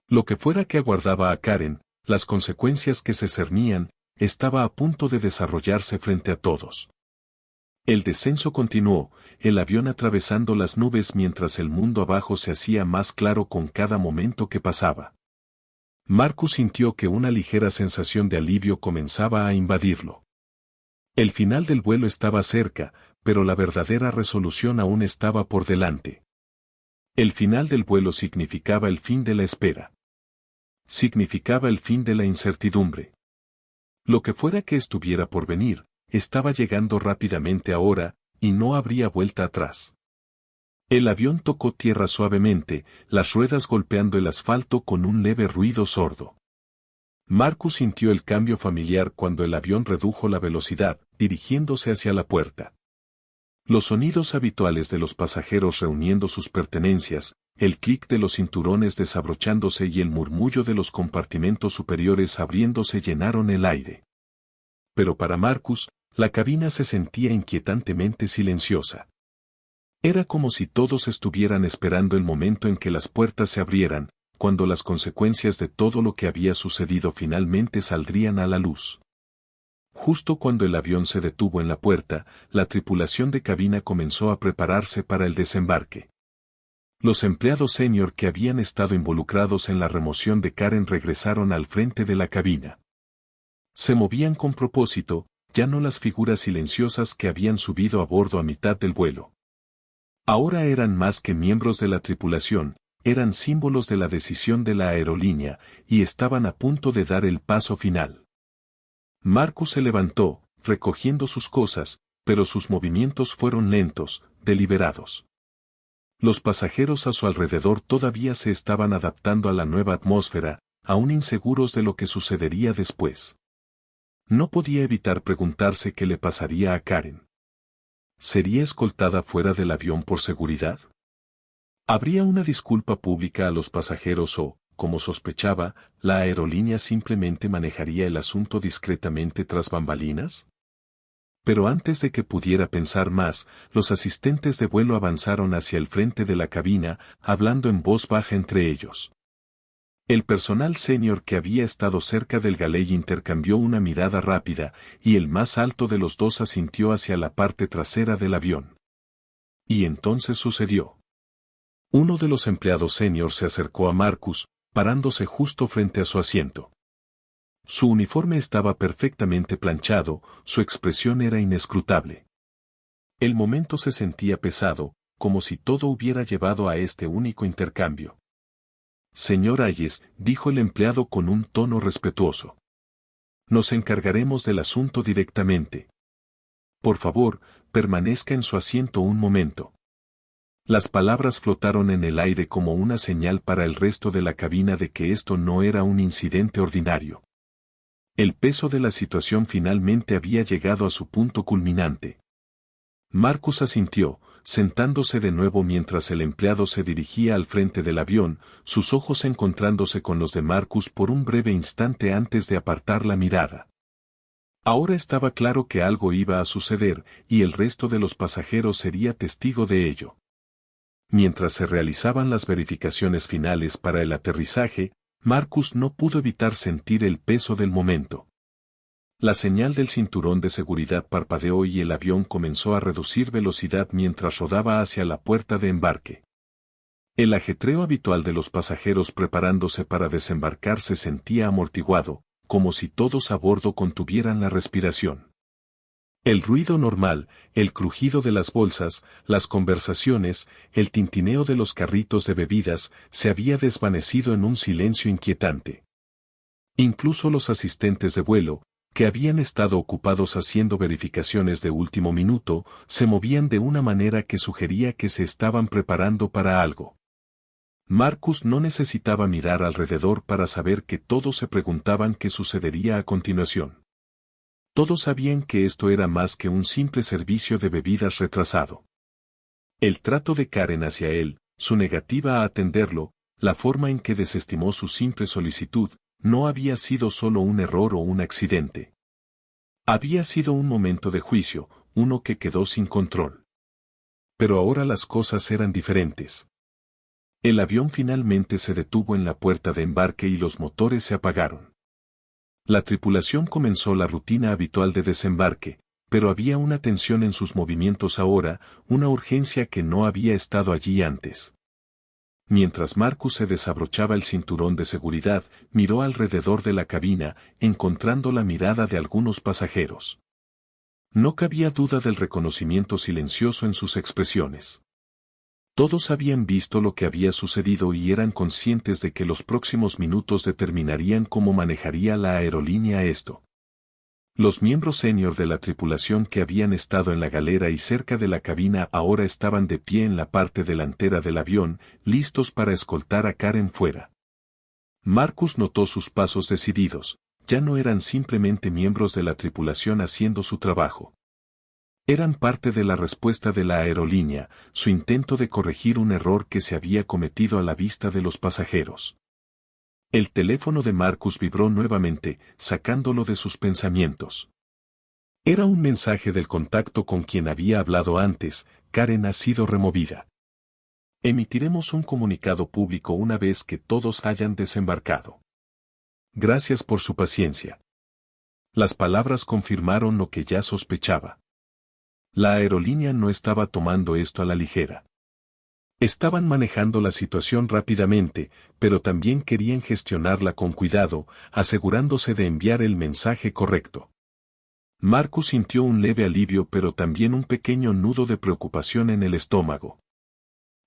Lo que fuera que aguardaba a Karen, las consecuencias que se cernían, estaba a punto de desarrollarse frente a todos. El descenso continuó, el avión atravesando las nubes mientras el mundo abajo se hacía más claro con cada momento que pasaba. Marcus sintió que una ligera sensación de alivio comenzaba a invadirlo. El final del vuelo estaba cerca, pero la verdadera resolución aún estaba por delante. El final del vuelo significaba el fin de la espera. Significaba el fin de la incertidumbre. Lo que fuera que estuviera por venir, estaba llegando rápidamente ahora, y no habría vuelta atrás. El avión tocó tierra suavemente, las ruedas golpeando el asfalto con un leve ruido sordo. Marcus sintió el cambio familiar cuando el avión redujo la velocidad, dirigiéndose hacia la puerta. Los sonidos habituales de los pasajeros reuniendo sus pertenencias, el clic de los cinturones desabrochándose y el murmullo de los compartimentos superiores abriéndose llenaron el aire. Pero para Marcus, la cabina se sentía inquietantemente silenciosa. Era como si todos estuvieran esperando el momento en que las puertas se abrieran, cuando las consecuencias de todo lo que había sucedido finalmente saldrían a la luz. Justo cuando el avión se detuvo en la puerta, la tripulación de cabina comenzó a prepararse para el desembarque. Los empleados senior que habían estado involucrados en la remoción de Karen regresaron al frente de la cabina. Se movían con propósito, ya no las figuras silenciosas que habían subido a bordo a mitad del vuelo. Ahora eran más que miembros de la tripulación, eran símbolos de la decisión de la aerolínea, y estaban a punto de dar el paso final. Marcus se levantó, recogiendo sus cosas, pero sus movimientos fueron lentos, deliberados. Los pasajeros a su alrededor todavía se estaban adaptando a la nueva atmósfera, aún inseguros de lo que sucedería después. No podía evitar preguntarse qué le pasaría a Karen. ¿Sería escoltada fuera del avión por seguridad? ¿Habría una disculpa pública a los pasajeros o, como sospechaba, la aerolínea simplemente manejaría el asunto discretamente tras bambalinas? Pero antes de que pudiera pensar más, los asistentes de vuelo avanzaron hacia el frente de la cabina, hablando en voz baja entre ellos. El personal senior que había estado cerca del galey intercambió una mirada rápida, y el más alto de los dos asintió hacia la parte trasera del avión. Y entonces sucedió. Uno de los empleados senior se acercó a Marcus, parándose justo frente a su asiento. Su uniforme estaba perfectamente planchado, su expresión era inescrutable. El momento se sentía pesado, como si todo hubiera llevado a este único intercambio. Señor Hayes, dijo el empleado con un tono respetuoso. Nos encargaremos del asunto directamente. Por favor, permanezca en su asiento un momento. Las palabras flotaron en el aire como una señal para el resto de la cabina de que esto no era un incidente ordinario. El peso de la situación finalmente había llegado a su punto culminante. Marcus asintió, sentándose de nuevo mientras el empleado se dirigía al frente del avión, sus ojos encontrándose con los de Marcus por un breve instante antes de apartar la mirada. Ahora estaba claro que algo iba a suceder, y el resto de los pasajeros sería testigo de ello. Mientras se realizaban las verificaciones finales para el aterrizaje, Marcus no pudo evitar sentir el peso del momento. La señal del cinturón de seguridad parpadeó y el avión comenzó a reducir velocidad mientras rodaba hacia la puerta de embarque. El ajetreo habitual de los pasajeros preparándose para desembarcar se sentía amortiguado, como si todos a bordo contuvieran la respiración. El ruido normal, el crujido de las bolsas, las conversaciones, el tintineo de los carritos de bebidas, se había desvanecido en un silencio inquietante. Incluso los asistentes de vuelo, que habían estado ocupados haciendo verificaciones de último minuto, se movían de una manera que sugería que se estaban preparando para algo. Marcus no necesitaba mirar alrededor para saber que todos se preguntaban qué sucedería a continuación. Todos sabían que esto era más que un simple servicio de bebidas retrasado. El trato de Karen hacia él, su negativa a atenderlo, la forma en que desestimó su simple solicitud, no había sido solo un error o un accidente. Había sido un momento de juicio, uno que quedó sin control. Pero ahora las cosas eran diferentes. El avión finalmente se detuvo en la puerta de embarque y los motores se apagaron. La tripulación comenzó la rutina habitual de desembarque, pero había una tensión en sus movimientos ahora, una urgencia que no había estado allí antes. Mientras Marcus se desabrochaba el cinturón de seguridad, miró alrededor de la cabina, encontrando la mirada de algunos pasajeros. No cabía duda del reconocimiento silencioso en sus expresiones. Todos habían visto lo que había sucedido y eran conscientes de que los próximos minutos determinarían cómo manejaría la aerolínea esto. Los miembros senior de la tripulación que habían estado en la galera y cerca de la cabina ahora estaban de pie en la parte delantera del avión, listos para escoltar a Karen fuera. Marcus notó sus pasos decididos, ya no eran simplemente miembros de la tripulación haciendo su trabajo. Eran parte de la respuesta de la aerolínea, su intento de corregir un error que se había cometido a la vista de los pasajeros. El teléfono de Marcus vibró nuevamente, sacándolo de sus pensamientos. Era un mensaje del contacto con quien había hablado antes: Karen ha sido removida. Emitiremos un comunicado público una vez que todos hayan desembarcado. Gracias por su paciencia. Las palabras confirmaron lo que ya sospechaba. La aerolínea no estaba tomando esto a la ligera. Estaban manejando la situación rápidamente, pero también querían gestionarla con cuidado, asegurándose de enviar el mensaje correcto. Marcus sintió un leve alivio pero también un pequeño nudo de preocupación en el estómago.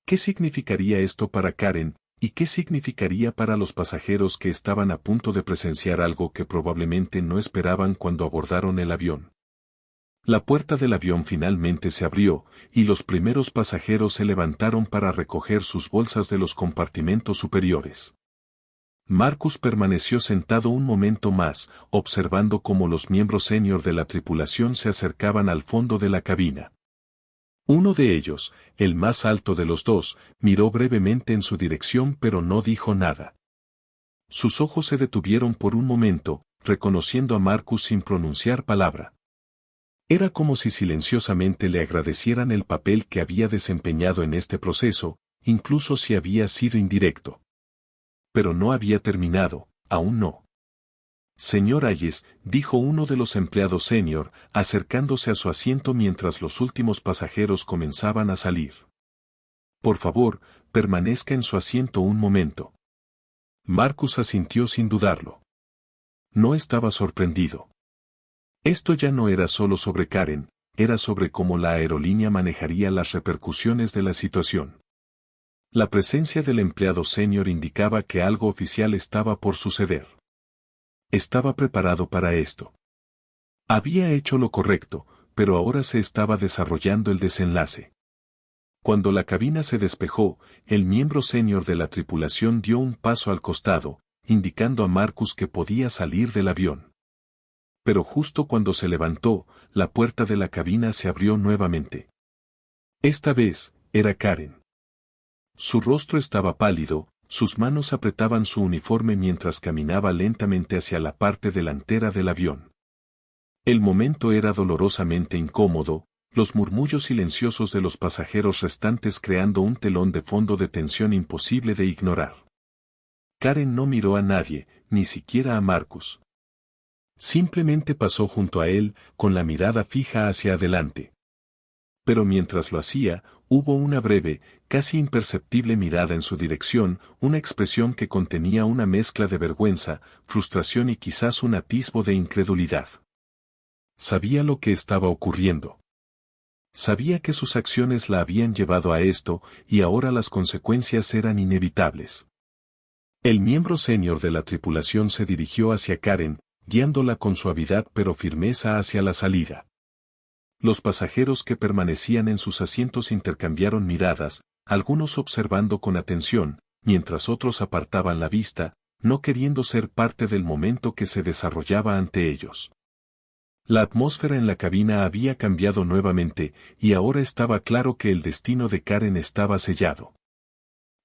¿Qué significaría esto para Karen, y qué significaría para los pasajeros que estaban a punto de presenciar algo que probablemente no esperaban cuando abordaron el avión? La puerta del avión finalmente se abrió, y los primeros pasajeros se levantaron para recoger sus bolsas de los compartimentos superiores. Marcus permaneció sentado un momento más, observando cómo los miembros senior de la tripulación se acercaban al fondo de la cabina. Uno de ellos, el más alto de los dos, miró brevemente en su dirección pero no dijo nada. Sus ojos se detuvieron por un momento, reconociendo a Marcus sin pronunciar palabra. Era como si silenciosamente le agradecieran el papel que había desempeñado en este proceso, incluso si había sido indirecto. Pero no había terminado, aún no. Señor Hayes, dijo uno de los empleados senior, acercándose a su asiento mientras los últimos pasajeros comenzaban a salir. Por favor, permanezca en su asiento un momento. Marcus asintió sin dudarlo. No estaba sorprendido. Esto ya no era solo sobre Karen, era sobre cómo la aerolínea manejaría las repercusiones de la situación. La presencia del empleado senior indicaba que algo oficial estaba por suceder. Estaba preparado para esto. Había hecho lo correcto, pero ahora se estaba desarrollando el desenlace. Cuando la cabina se despejó, el miembro senior de la tripulación dio un paso al costado, indicando a Marcus que podía salir del avión. Pero justo cuando se levantó, la puerta de la cabina se abrió nuevamente. Esta vez, era Karen. Su rostro estaba pálido, sus manos apretaban su uniforme mientras caminaba lentamente hacia la parte delantera del avión. El momento era dolorosamente incómodo, los murmullos silenciosos de los pasajeros restantes creando un telón de fondo de tensión imposible de ignorar. Karen no miró a nadie, ni siquiera a Marcus. Simplemente pasó junto a él, con la mirada fija hacia adelante. Pero mientras lo hacía, hubo una breve, casi imperceptible mirada en su dirección, una expresión que contenía una mezcla de vergüenza, frustración y quizás un atisbo de incredulidad. Sabía lo que estaba ocurriendo. Sabía que sus acciones la habían llevado a esto, y ahora las consecuencias eran inevitables. El miembro senior de la tripulación se dirigió hacia Karen, guiándola con suavidad pero firmeza hacia la salida. Los pasajeros que permanecían en sus asientos intercambiaron miradas, algunos observando con atención, mientras otros apartaban la vista, no queriendo ser parte del momento que se desarrollaba ante ellos. La atmósfera en la cabina había cambiado nuevamente, y ahora estaba claro que el destino de Karen estaba sellado.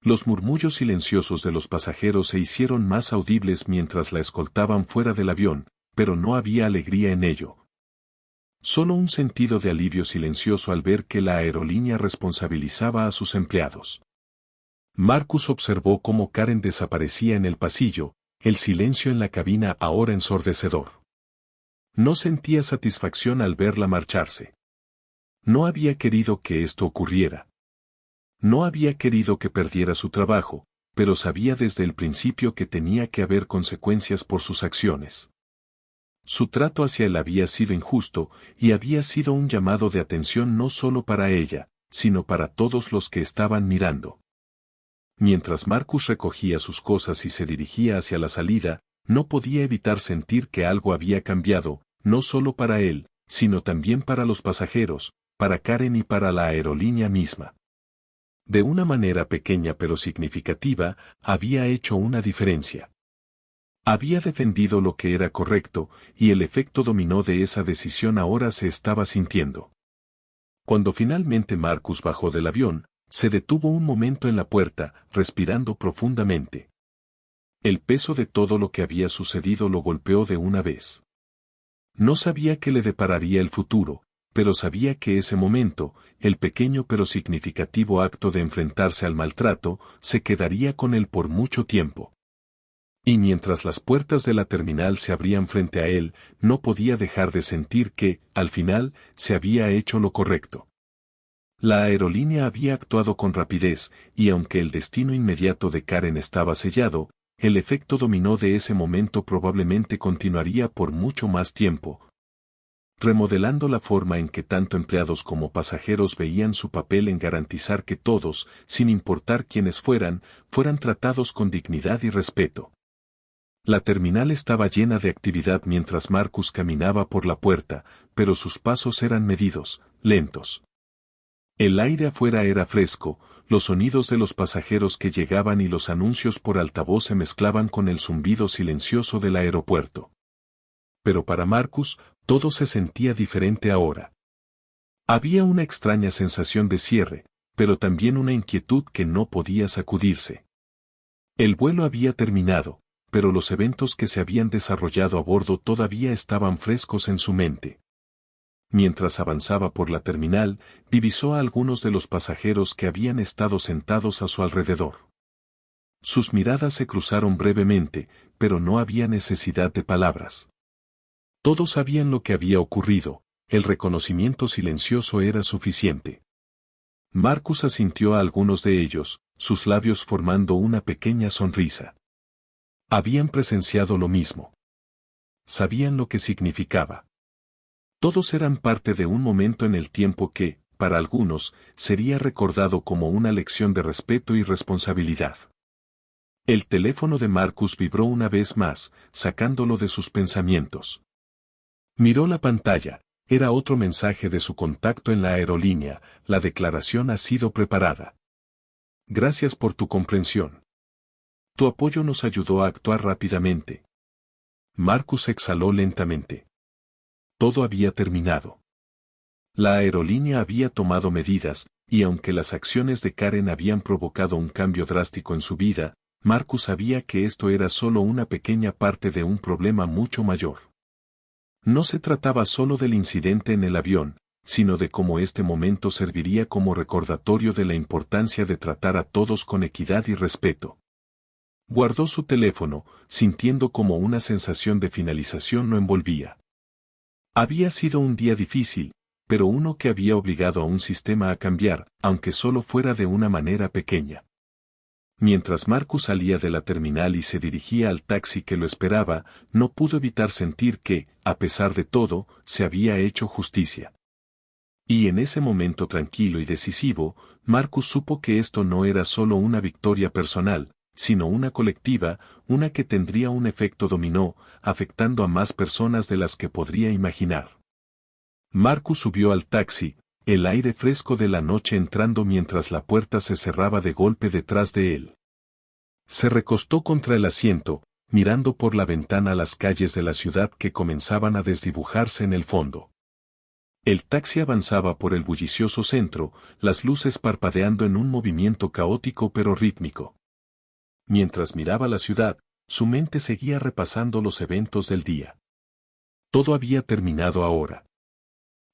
Los murmullos silenciosos de los pasajeros se hicieron más audibles mientras la escoltaban fuera del avión, pero no había alegría en ello, Solo un sentido de alivio silencioso al ver que la aerolínea responsabilizaba a sus empleados. Marcus observó cómo Karen desaparecía en el pasillo, el silencio en la cabina ahora ensordecedor. No sentía satisfacción al verla marcharse. No había querido que esto ocurriera. No había querido que perdiera su trabajo, pero sabía desde el principio que tenía que haber consecuencias por sus acciones. Su trato hacia él había sido injusto, y había sido un llamado de atención no solo para ella, sino para todos los que estaban mirando. Mientras Marcus recogía sus cosas y se dirigía hacia la salida, no podía evitar sentir que algo había cambiado, no solo para él, sino también para los pasajeros, para Karen y para la aerolínea misma. De una manera pequeña pero significativa, había hecho una diferencia. Había defendido lo que era correcto, y el efecto dominó de esa decisión ahora se estaba sintiendo. Cuando finalmente Marcus bajó del avión, se detuvo un momento en la puerta, respirando profundamente. El peso de todo lo que había sucedido lo golpeó de una vez. No sabía qué le depararía el futuro, pero sabía que ese momento, el pequeño pero significativo acto de enfrentarse al maltrato, se quedaría con él por mucho tiempo. Y mientras las puertas de la terminal se abrían frente a él, no podía dejar de sentir que, al final, se había hecho lo correcto. La aerolínea había actuado con rapidez, y aunque el destino inmediato de Karen estaba sellado, el efecto dominó de ese momento probablemente continuaría por mucho más tiempo, remodelando la forma en que tanto empleados como pasajeros veían su papel en garantizar que todos, sin importar quiénes fueran tratados con dignidad y respeto. La terminal estaba llena de actividad mientras Marcus caminaba por la puerta, pero sus pasos eran medidos, lentos. El aire afuera era fresco, los sonidos de los pasajeros que llegaban y los anuncios por altavoz se mezclaban con el zumbido silencioso del aeropuerto. Pero para Marcus, todo se sentía diferente ahora. Había una extraña sensación de cierre, pero también una inquietud que no podía sacudirse. El vuelo había terminado, pero los eventos que se habían desarrollado a bordo todavía estaban frescos en su mente. Mientras avanzaba por la terminal, divisó a algunos de los pasajeros que habían estado sentados a su alrededor. Sus miradas se cruzaron brevemente, pero no había necesidad de palabras. Todos sabían lo que había ocurrido, el reconocimiento silencioso era suficiente. Marcus asintió a algunos de ellos, sus labios formando una pequeña sonrisa. Habían presenciado lo mismo. Sabían lo que significaba. Todos eran parte de un momento en el tiempo que, para algunos, sería recordado como una lección de respeto y responsabilidad. El teléfono de Marcus vibró una vez más, sacándolo de sus pensamientos. Miró la pantalla, era otro mensaje de su contacto en la aerolínea, la declaración ha sido preparada. Gracias por tu comprensión. Tu apoyo nos ayudó a actuar rápidamente. Marcus exhaló lentamente. Todo había terminado. La aerolínea había tomado medidas, y aunque las acciones de Karen habían provocado un cambio drástico en su vida, Marcus sabía que esto era solo una pequeña parte de un problema mucho mayor. No se trataba solo del incidente en el avión, sino de cómo este momento serviría como recordatorio de la importancia de tratar a todos con equidad y respeto. Guardó su teléfono, sintiendo como una sensación de finalización lo envolvía. Había sido un día difícil, pero uno que había obligado a un sistema a cambiar, aunque solo fuera de una manera pequeña. Mientras Marcus salía de la terminal y se dirigía al taxi que lo esperaba, no pudo evitar sentir que, a pesar de todo, se había hecho justicia. Y en ese momento tranquilo y decisivo, Marcus supo que esto no era solo una victoria personal, sino una colectiva, una que tendría un efecto dominó, afectando a más personas de las que podría imaginar. Marcus subió al taxi, el aire fresco de la noche entrando mientras la puerta se cerraba de golpe detrás de él. Se recostó contra el asiento, mirando por la ventana las calles de la ciudad que comenzaban a desdibujarse en el fondo. El taxi avanzaba por el bullicioso centro, las luces parpadeando en un movimiento caótico pero rítmico. Mientras miraba la ciudad, su mente seguía repasando los eventos del día. Todo había terminado ahora.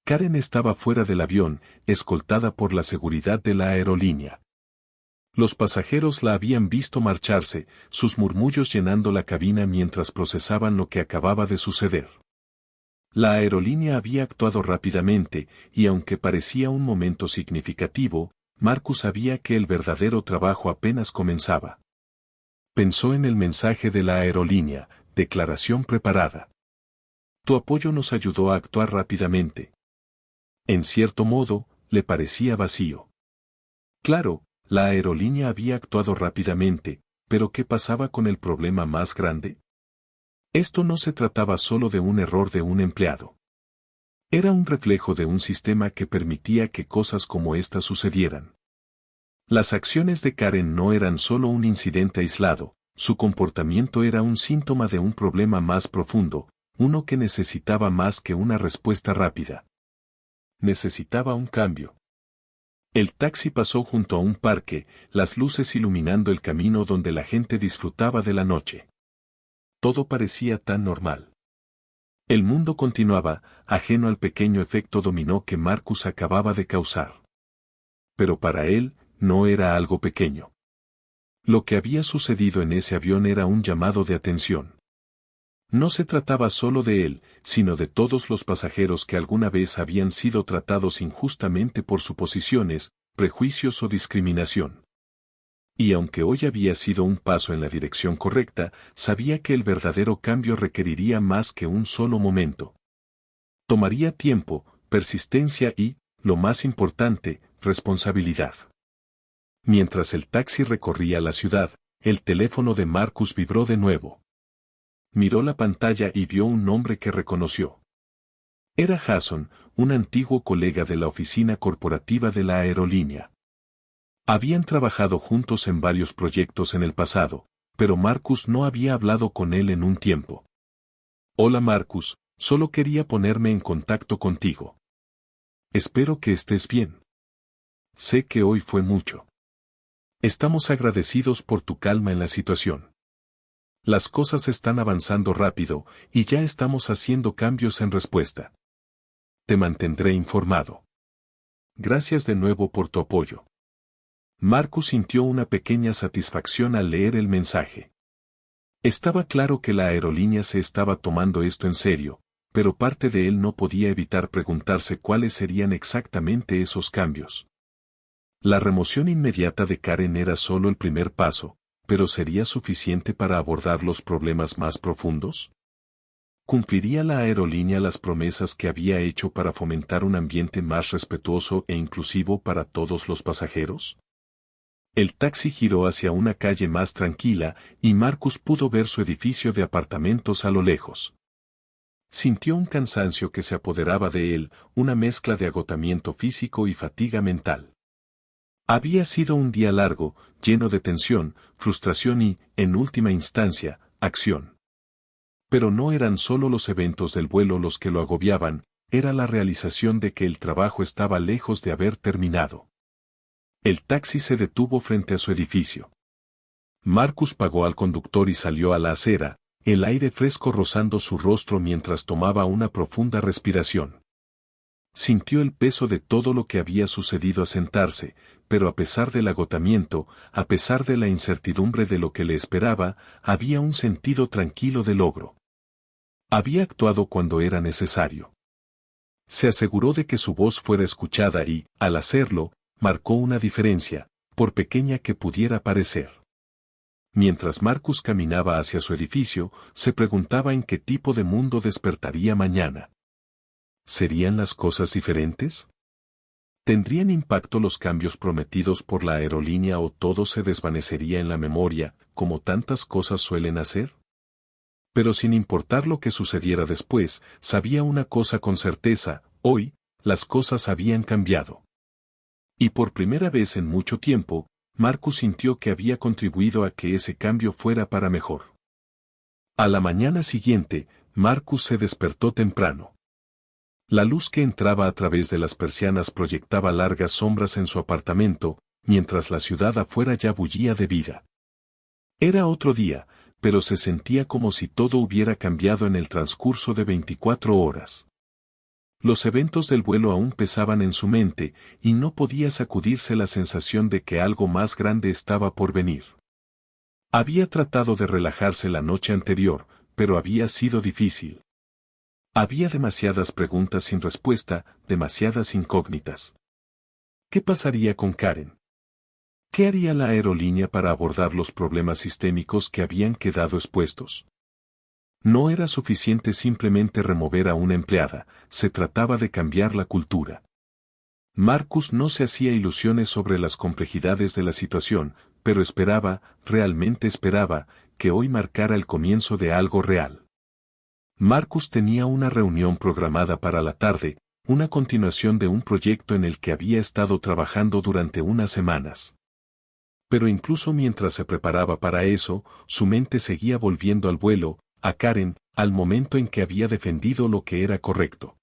Karen estaba fuera del avión, escoltada por la seguridad de la aerolínea. Los pasajeros la habían visto marcharse, sus murmullos llenando la cabina mientras procesaban lo que acababa de suceder. La aerolínea había actuado rápidamente, y aunque parecía un momento significativo, Marcus sabía que el verdadero trabajo apenas comenzaba. Pensó en el mensaje de la aerolínea, declaración preparada. Tu apoyo nos ayudó a actuar rápidamente. En cierto modo, le parecía vacío. Claro, la aerolínea había actuado rápidamente, pero ¿qué pasaba con el problema más grande? Esto no se trataba solo de un error de un empleado. Era un reflejo de un sistema que permitía que cosas como esta sucedieran. Las acciones de Karen no eran solo un incidente aislado, su comportamiento era un síntoma de un problema más profundo, uno que necesitaba más que una respuesta rápida. Necesitaba un cambio. El taxi pasó junto a un parque, las luces iluminando el camino donde la gente disfrutaba de la noche. Todo parecía tan normal. El mundo continuaba, ajeno al pequeño efecto dominó que Marcus acababa de causar. Pero para él, no era algo pequeño. Lo que había sucedido en ese avión era un llamado de atención. No se trataba solo de él, sino de todos los pasajeros que alguna vez habían sido tratados injustamente por suposiciones, prejuicios o discriminación. Y aunque hoy había sido un paso en la dirección correcta, sabía que el verdadero cambio requeriría más que un solo momento. Tomaría tiempo, persistencia y, lo más importante, responsabilidad. Mientras el taxi recorría la ciudad, el teléfono de Marcus vibró de nuevo. Miró la pantalla y vio un nombre que reconoció. Era Jason, un antiguo colega de la oficina corporativa de la aerolínea. Habían trabajado juntos en varios proyectos en el pasado, pero Marcus no había hablado con él en un tiempo. Hola Marcus, solo quería ponerme en contacto contigo. Espero que estés bien. Sé que hoy fue mucho. Estamos agradecidos por tu calma en la situación. Las cosas están avanzando rápido, y ya estamos haciendo cambios en respuesta. Te mantendré informado. Gracias de nuevo por tu apoyo. Marcus sintió una pequeña satisfacción al leer el mensaje. Estaba claro que la aerolínea se estaba tomando esto en serio, pero parte de él no podía evitar preguntarse cuáles serían exactamente esos cambios. La remoción inmediata de Karen era solo el primer paso, pero ¿sería suficiente para abordar los problemas más profundos? ¿Cumpliría la aerolínea las promesas que había hecho para fomentar un ambiente más respetuoso e inclusivo para todos los pasajeros? El taxi giró hacia una calle más tranquila y Marcus pudo ver su edificio de apartamentos a lo lejos. Sintió un cansancio que se apoderaba de él, una mezcla de agotamiento físico y fatiga mental. Había sido un día largo, lleno de tensión, frustración y, en última instancia, acción. Pero no eran solo los eventos del vuelo los que lo agobiaban, era la realización de que el trabajo estaba lejos de haber terminado. El taxi se detuvo frente a su edificio. Marcus pagó al conductor y salió a la acera, el aire fresco rozando su rostro mientras tomaba una profunda respiración. Sintió el peso de todo lo que había sucedido al sentarse, pero a pesar del agotamiento, a pesar de la incertidumbre de lo que le esperaba, había un sentido tranquilo de logro. Había actuado cuando era necesario. Se aseguró de que su voz fuera escuchada y, al hacerlo, marcó una diferencia, por pequeña que pudiera parecer. Mientras Marcus caminaba hacia su edificio, se preguntaba en qué tipo de mundo despertaría mañana. ¿Serían las cosas diferentes? ¿Tendrían impacto los cambios prometidos por la aerolínea o todo se desvanecería en la memoria, como tantas cosas suelen hacer? Pero sin importar lo que sucediera después, sabía una cosa con certeza, hoy, las cosas habían cambiado. Y por primera vez en mucho tiempo, Marcus sintió que había contribuido a que ese cambio fuera para mejor. A la mañana siguiente, Marcus se despertó temprano. La luz que entraba a través de las persianas proyectaba largas sombras en su apartamento, mientras la ciudad afuera ya bullía de vida. Era otro día, pero se sentía como si todo hubiera cambiado en el transcurso de 24 horas. Los eventos del vuelo aún pesaban en su mente, y no podía sacudirse la sensación de que algo más grande estaba por venir. Había tratado de relajarse la noche anterior, pero había sido difícil. Había demasiadas preguntas sin respuesta, demasiadas incógnitas. ¿Qué pasaría con Karen? ¿Qué haría la aerolínea para abordar los problemas sistémicos que habían quedado expuestos? No era suficiente simplemente remover a una empleada, se trataba de cambiar la cultura. Marcus no se hacía ilusiones sobre las complejidades de la situación, pero esperaba, realmente esperaba, que hoy marcara el comienzo de algo real. Marcus tenía una reunión programada para la tarde, una continuación de un proyecto en el que había estado trabajando durante unas semanas. Pero incluso mientras se preparaba para eso, su mente seguía volviendo al vuelo, a Karen, al momento en que había defendido lo que era correcto.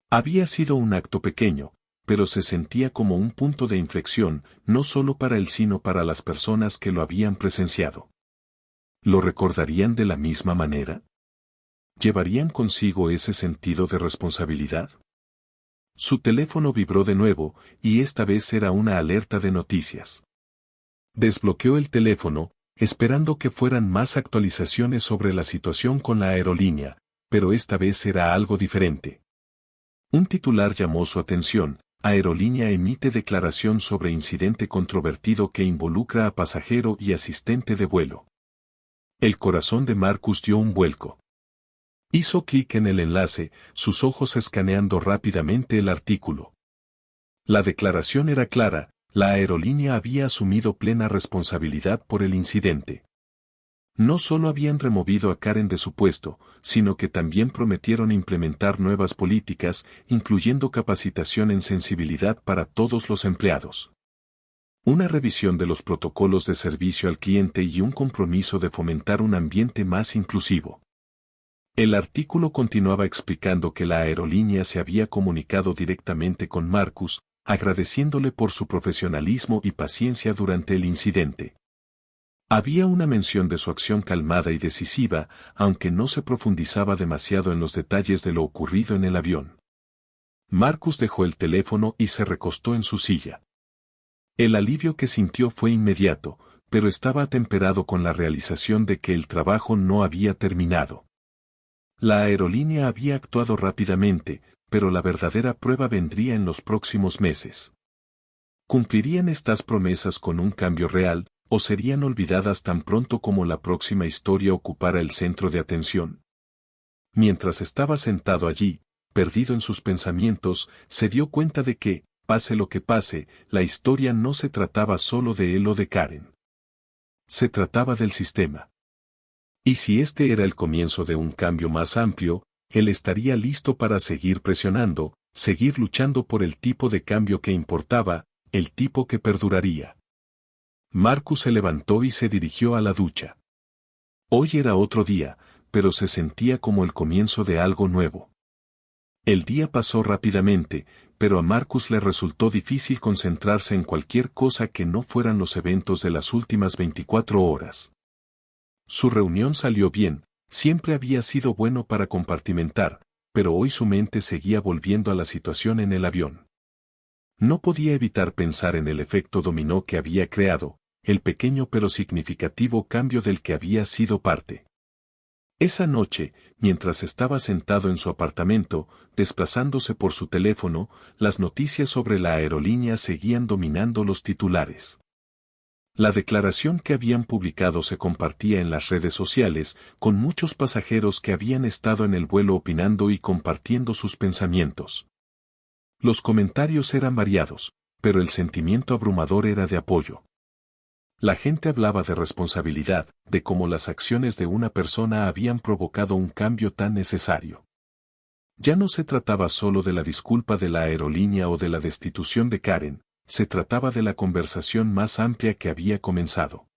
Había sido un acto pequeño, pero se sentía como un punto de inflexión, no solo para él sino para las personas que lo habían presenciado. ¿Lo recordarían de la misma manera? ¿Llevarían consigo ese sentido de responsabilidad? Su teléfono vibró de nuevo, y esta vez era una alerta de noticias. Desbloqueó el teléfono, esperando que fueran más actualizaciones sobre la situación con la aerolínea, pero esta vez era algo diferente. Un titular llamó su atención: Aerolínea emite declaración sobre incidente controvertido que involucra a pasajero y asistente de vuelo. El corazón de Marcus dio un vuelco. Hizo clic en el enlace, sus ojos escaneando rápidamente el artículo. La declaración era clara: la aerolínea había asumido plena responsabilidad por el incidente. No solo habían removido a Karen de su puesto, sino que también prometieron implementar nuevas políticas, incluyendo capacitación en sensibilidad para todos los empleados. Una revisión de los protocolos de servicio al cliente y un compromiso de fomentar un ambiente más inclusivo. El artículo continuaba explicando que la aerolínea se había comunicado directamente con Marcus, agradeciéndole por su profesionalismo y paciencia durante el incidente. Había una mención de su acción calmada y decisiva, aunque no se profundizaba demasiado en los detalles de lo ocurrido en el avión. Marcus dejó el teléfono y se recostó en su silla. El alivio que sintió fue inmediato, pero estaba atemperado con la realización de que el trabajo no había terminado. La aerolínea había actuado rápidamente, pero la verdadera prueba vendría en los próximos meses. ¿Cumplirían estas promesas con un cambio real, o serían olvidadas tan pronto como la próxima historia ocupara el centro de atención? Mientras estaba sentado allí, perdido en sus pensamientos, se dio cuenta de que, pase lo que pase, la historia no se trataba solo de él o de Karen. Se trataba del sistema. Y si este era el comienzo de un cambio más amplio, él estaría listo para seguir presionando, seguir luchando por el tipo de cambio que importaba, el tipo que perduraría. Marcus se levantó y se dirigió a la ducha. Hoy era otro día, pero se sentía como el comienzo de algo nuevo. El día pasó rápidamente, pero a Marcus le resultó difícil concentrarse en cualquier cosa que no fueran los eventos de las últimas 24 horas. Su reunión salió bien, siempre había sido bueno para compartimentar, pero hoy su mente seguía volviendo a la situación en el avión. No podía evitar pensar en el efecto dominó que había creado, el pequeño pero significativo cambio del que había sido parte. Esa noche, mientras estaba sentado en su apartamento, desplazándose por su teléfono, las noticias sobre la aerolínea seguían dominando los titulares. La declaración que habían publicado se compartía en las redes sociales, con muchos pasajeros que habían estado en el vuelo opinando y compartiendo sus pensamientos. Los comentarios eran variados, pero el sentimiento abrumador era de apoyo. La gente hablaba de responsabilidad, de cómo las acciones de una persona habían provocado un cambio tan necesario. Ya no se trataba solo de la disculpa de la aerolínea o de la destitución de Karen, se trataba de la conversación más amplia que había comenzado.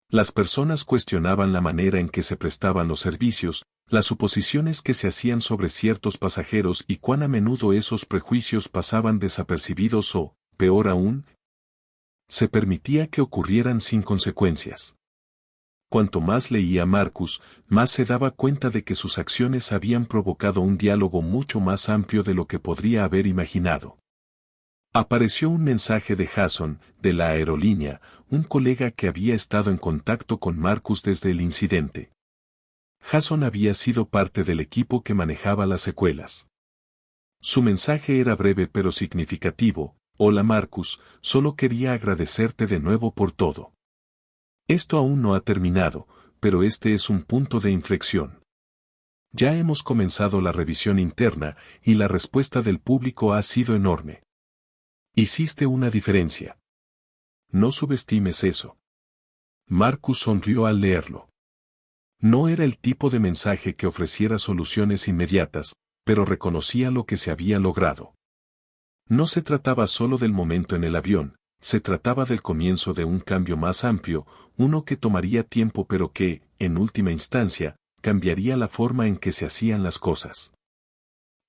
Las personas cuestionaban la manera en que se prestaban los servicios, las suposiciones que se hacían sobre ciertos pasajeros y cuán a menudo esos prejuicios pasaban desapercibidos o, peor aún, se permitía que ocurrieran sin consecuencias. Cuanto más leía Marcus, más se daba cuenta de que sus acciones habían provocado un diálogo mucho más amplio de lo que podría haber imaginado. Apareció un mensaje de Jason, de la aerolínea, un colega que había estado en contacto con Marcus desde el incidente. Jason había sido parte del equipo que manejaba las secuelas. Su mensaje era breve pero significativo: «Hola Marcus, solo quería agradecerte de nuevo por todo. Esto aún no ha terminado, pero este es un punto de inflexión. Ya hemos comenzado la revisión interna y la respuesta del público ha sido enorme. Hiciste una diferencia. No subestimes eso». Marcus sonrió al leerlo. No era el tipo de mensaje que ofreciera soluciones inmediatas, pero reconocía lo que se había logrado. No se trataba solo del momento en el avión, se trataba del comienzo de un cambio más amplio, uno que tomaría tiempo pero que, en última instancia, cambiaría la forma en que se hacían las cosas.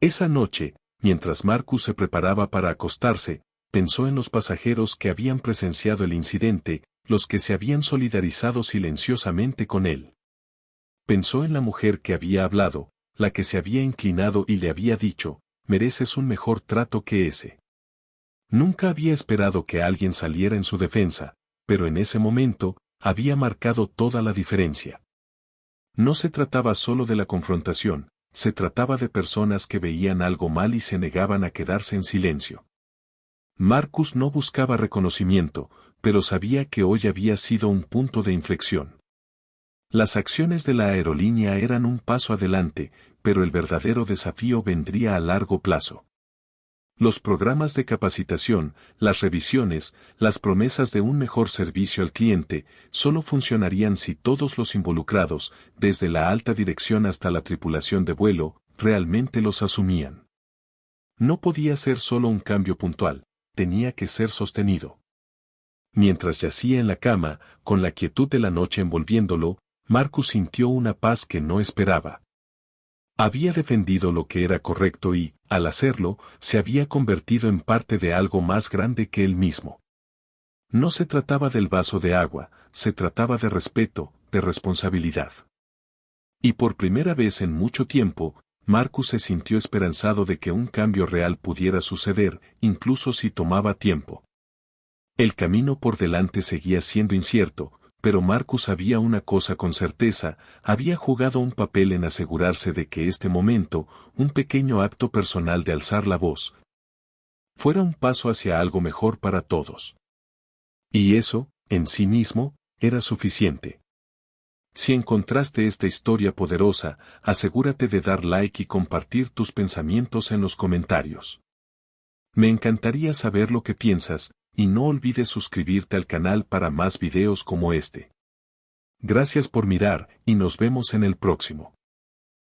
Esa noche, mientras Marcus se preparaba para acostarse, pensó en los pasajeros que habían presenciado el incidente, los que se habían solidarizado silenciosamente con él. Pensó en la mujer que había hablado, la que se había inclinado y le había dicho: «Mereces un mejor trato que ese». Nunca había esperado que alguien saliera en su defensa, pero en ese momento, había marcado toda la diferencia. No se trataba solo de la confrontación, se trataba de personas que veían algo mal y se negaban a quedarse en silencio. Marcus no buscaba reconocimiento, pero sabía que hoy había sido un punto de inflexión. Las acciones de la aerolínea eran un paso adelante, pero el verdadero desafío vendría a largo plazo. Los programas de capacitación, las revisiones, las promesas de un mejor servicio al cliente, solo funcionarían si todos los involucrados, desde la alta dirección hasta la tripulación de vuelo, realmente los asumían. No podía ser solo un cambio puntual, tenía que ser sostenido. Mientras yacía en la cama, con la quietud de la noche envolviéndolo, Marcus sintió una paz que no esperaba. Había defendido lo que era correcto y, al hacerlo, se había convertido en parte de algo más grande que él mismo. No se trataba del vaso de agua, se trataba de respeto, de responsabilidad. Y por primera vez en mucho tiempo, Marcus se sintió esperanzado de que un cambio real pudiera suceder, incluso si tomaba tiempo. El camino por delante seguía siendo incierto, pero Marcus sabía una cosa con certeza: había jugado un papel en asegurarse de que este momento, un pequeño acto personal de alzar la voz, fuera un paso hacia algo mejor para todos. Y eso, en sí mismo, era suficiente. Si encontraste esta historia poderosa, asegúrate de dar like y compartir tus pensamientos en los comentarios. Me encantaría saber lo que piensas, y no olvides suscribirte al canal para más videos como este. Gracias por mirar, y nos vemos en el próximo.